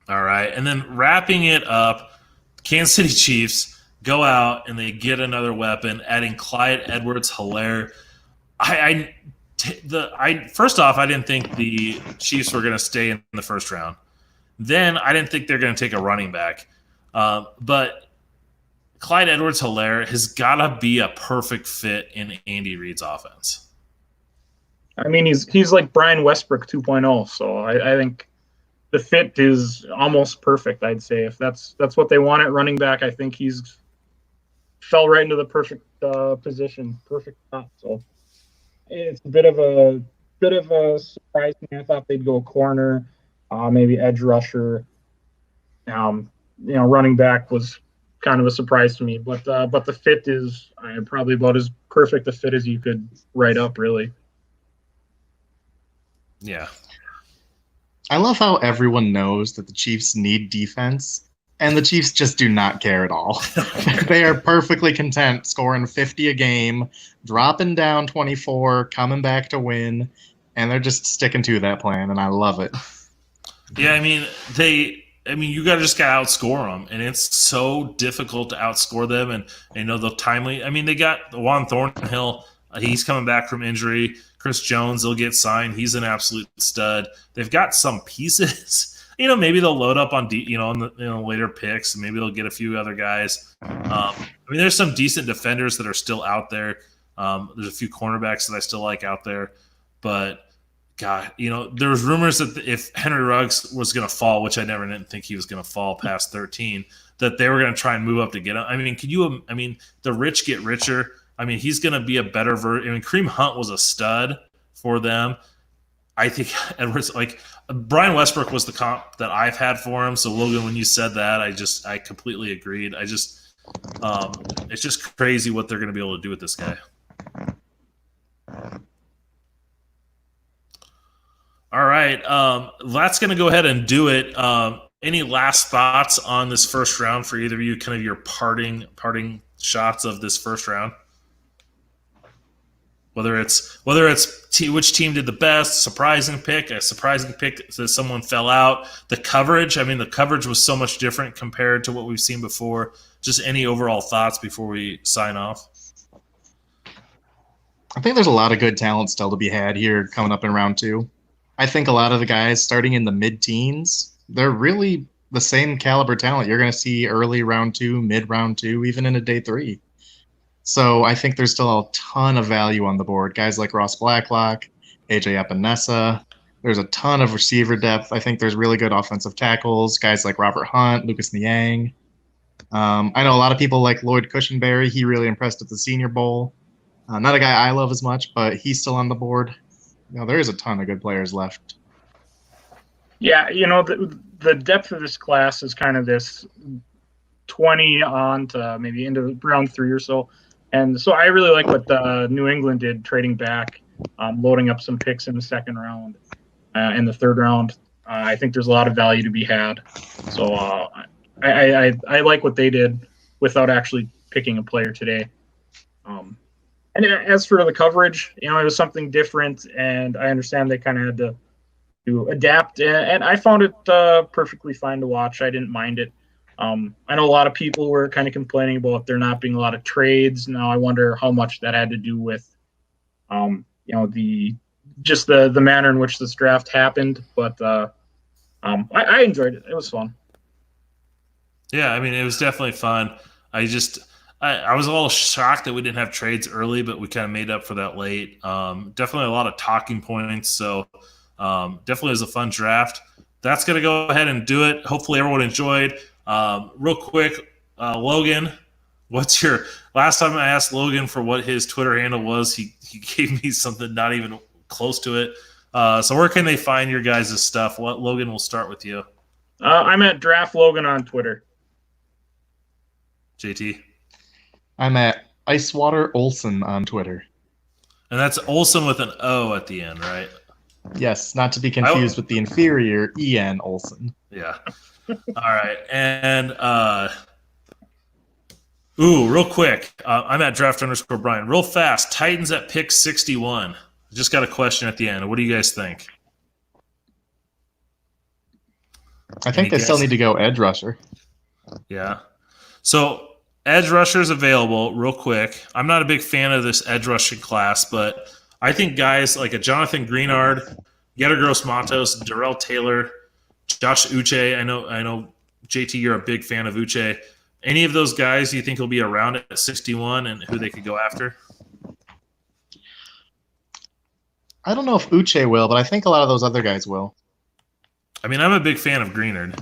All right, and then wrapping it up, Kansas City Chiefs go out and they get another weapon, adding Clyde Edwards-Helaire. First off, I didn't think the Chiefs were going to stay in the first round. Then I didn't think they're going to take a running back. But Clyde Edwards-Helaire has got to be a perfect fit in Andy Reid's offense. I mean, he's like Brian Westbrook 2.0, so I think the fit is almost perfect, I'd say. If that's what they want at running back, I think he's fell right into the perfect position, perfect spot. So it's a bit of a surprise to me. I thought they'd go corner, maybe edge rusher. Running back was kind of a surprise to me, but the fit is probably about as perfect a fit as you could write up, really. Yeah. I love how everyone knows that the Chiefs need defense, and the Chiefs just do not care at all. They are perfectly content scoring 50 a game, dropping down 24, coming back to win, and they're just sticking to that plan, and I love it. Yeah, I mean, you just got to outscore them, and it's so difficult to outscore them. And the timely. I mean, they got Juan Thornhill. He's coming back from injury. Chris Jones, they'll get signed. He's an absolute stud. They've got some pieces. Maybe they'll load up on later picks. Maybe they'll get a few other guys. There's some decent defenders that are still out there. There's a few cornerbacks that I still like out there, but. God, there was rumors that if Henry Ruggs was going to fall, which I never didn't think he was going to fall past 13, that they were going to try and move up to get him. I mean, the rich get richer. I mean, he's going to be a better version. Kareem Hunt was a stud for them. I think Edwards, Brian Westbrook was the comp that I've had for him. So Logan, when you said that, I completely agreed. It's just crazy what they're going to be able to do with this guy. All right, that's going to go ahead and do it. Any last thoughts on this first round for either of you? Kind of your parting shots of this first round. Whether it's which team did the best, surprising pick that someone fell out. The coverage. I mean, the coverage was so much different compared to what we've seen before. Just any overall thoughts before we sign off. I think there's a lot of good talent still to be had here coming up in round 2. I think a lot of the guys starting in the mid-teens, they're really the same caliber talent you're going to see early round 2, mid-round 2, even into day 3. So I think there's still a ton of value on the board. Guys like Ross Blacklock, AJ Epinesa. There's a ton of receiver depth. I think there's really good offensive tackles. Guys like Robert Hunt, Lucas Niang. I know a lot of people like Lloyd Cushenberry. He really impressed at the Senior Bowl. Not a guy I love as much, but he's still on the board. There is a ton of good players left. Yeah, the depth of this class is kind of this 20 on to maybe into round 3 or so. And so I really like what New England did, trading back, loading up some picks in the second round and the third round. I think there's a lot of value to be had. So I like what they did without actually picking a player today. And as for the coverage, it was something different, and I understand they kind of had to adapt, and I found it perfectly fine to watch. I didn't mind it. I know a lot of people were kind of complaining about there not being a lot of trades. Now I wonder how much that had to do with, the manner in which this draft happened. But I enjoyed it. It was fun. Yeah, I mean, it was definitely fun. I was a little shocked that we didn't have trades early, but we kind of made up for that late. Definitely a lot of talking points. So definitely was a fun draft. That's going to go ahead and do it. Hopefully everyone enjoyed. Real quick, Logan, what's your last time I asked Logan for what his Twitter handle was, he gave me something not even close to it. So where can they find your guys' stuff? Logan, we'll start with you. I'm at Draft Logan on Twitter. JT? I'm at Icewater Olson on Twitter. And that's Olson with an O at the end, right? Yes, not to be confused with the inferior Ian Olson. Yeah. All right. And real quick, I'm at draft_Brian. Real fast, Titans at pick 61. Just got a question at the end. What do you guys think? I think they still need to go edge rusher. Yeah. So edge rushers available real quick. I'm not a big fan of this edge rushing class, but I think guys like a Jonathan Greenard, Yetur Gross-Matos, Darrell Taylor, Josh Uche. I know, JT, you're a big fan of Uche. Any of those guys you think will be around at 61 and who they could go after? I don't know if Uche will, but I think a lot of those other guys will. I mean, I'm a big fan of Greenard.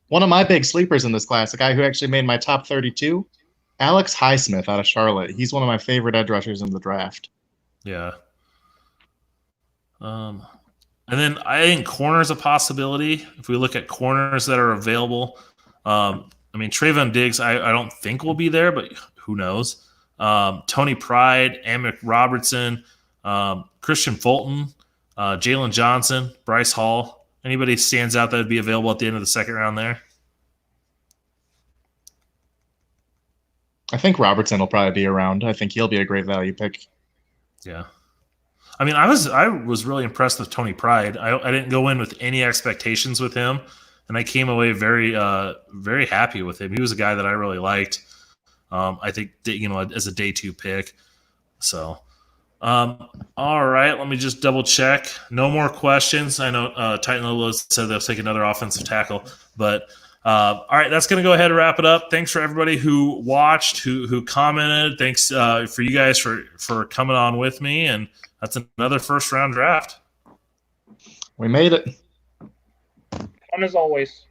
One of my big sleepers in this class, a guy who actually made my top 32, Alex Highsmith out of Charlotte. He's one of my favorite edge rushers in the draft. Yeah. And then I think corner's a possibility. If we look at corners that are available, I mean, Trayvon Diggs, I don't think will be there, but who knows? Tony Pride, Amick Robertson, Christian Fulton, Jalen Johnson, Bryce Hall. Anybody stands out that would be available at the end of the second round there? I think Robertson will probably be around. I think he'll be a great value pick. Yeah. I mean, I was really impressed with Tony Pride. I didn't go in with any expectations with him, and I came away very, very happy with him. He was a guy that I really liked. I think that, as a day 2 pick. So, all right, let me just double check. No more questions. I know Titan Lolo said they'll take another offensive tackle, but all right, that's going to go ahead and wrap it up. Thanks for everybody who watched, who commented. Thanks for you guys for coming on with me, and that's another first round draft. We made it. Fun as always.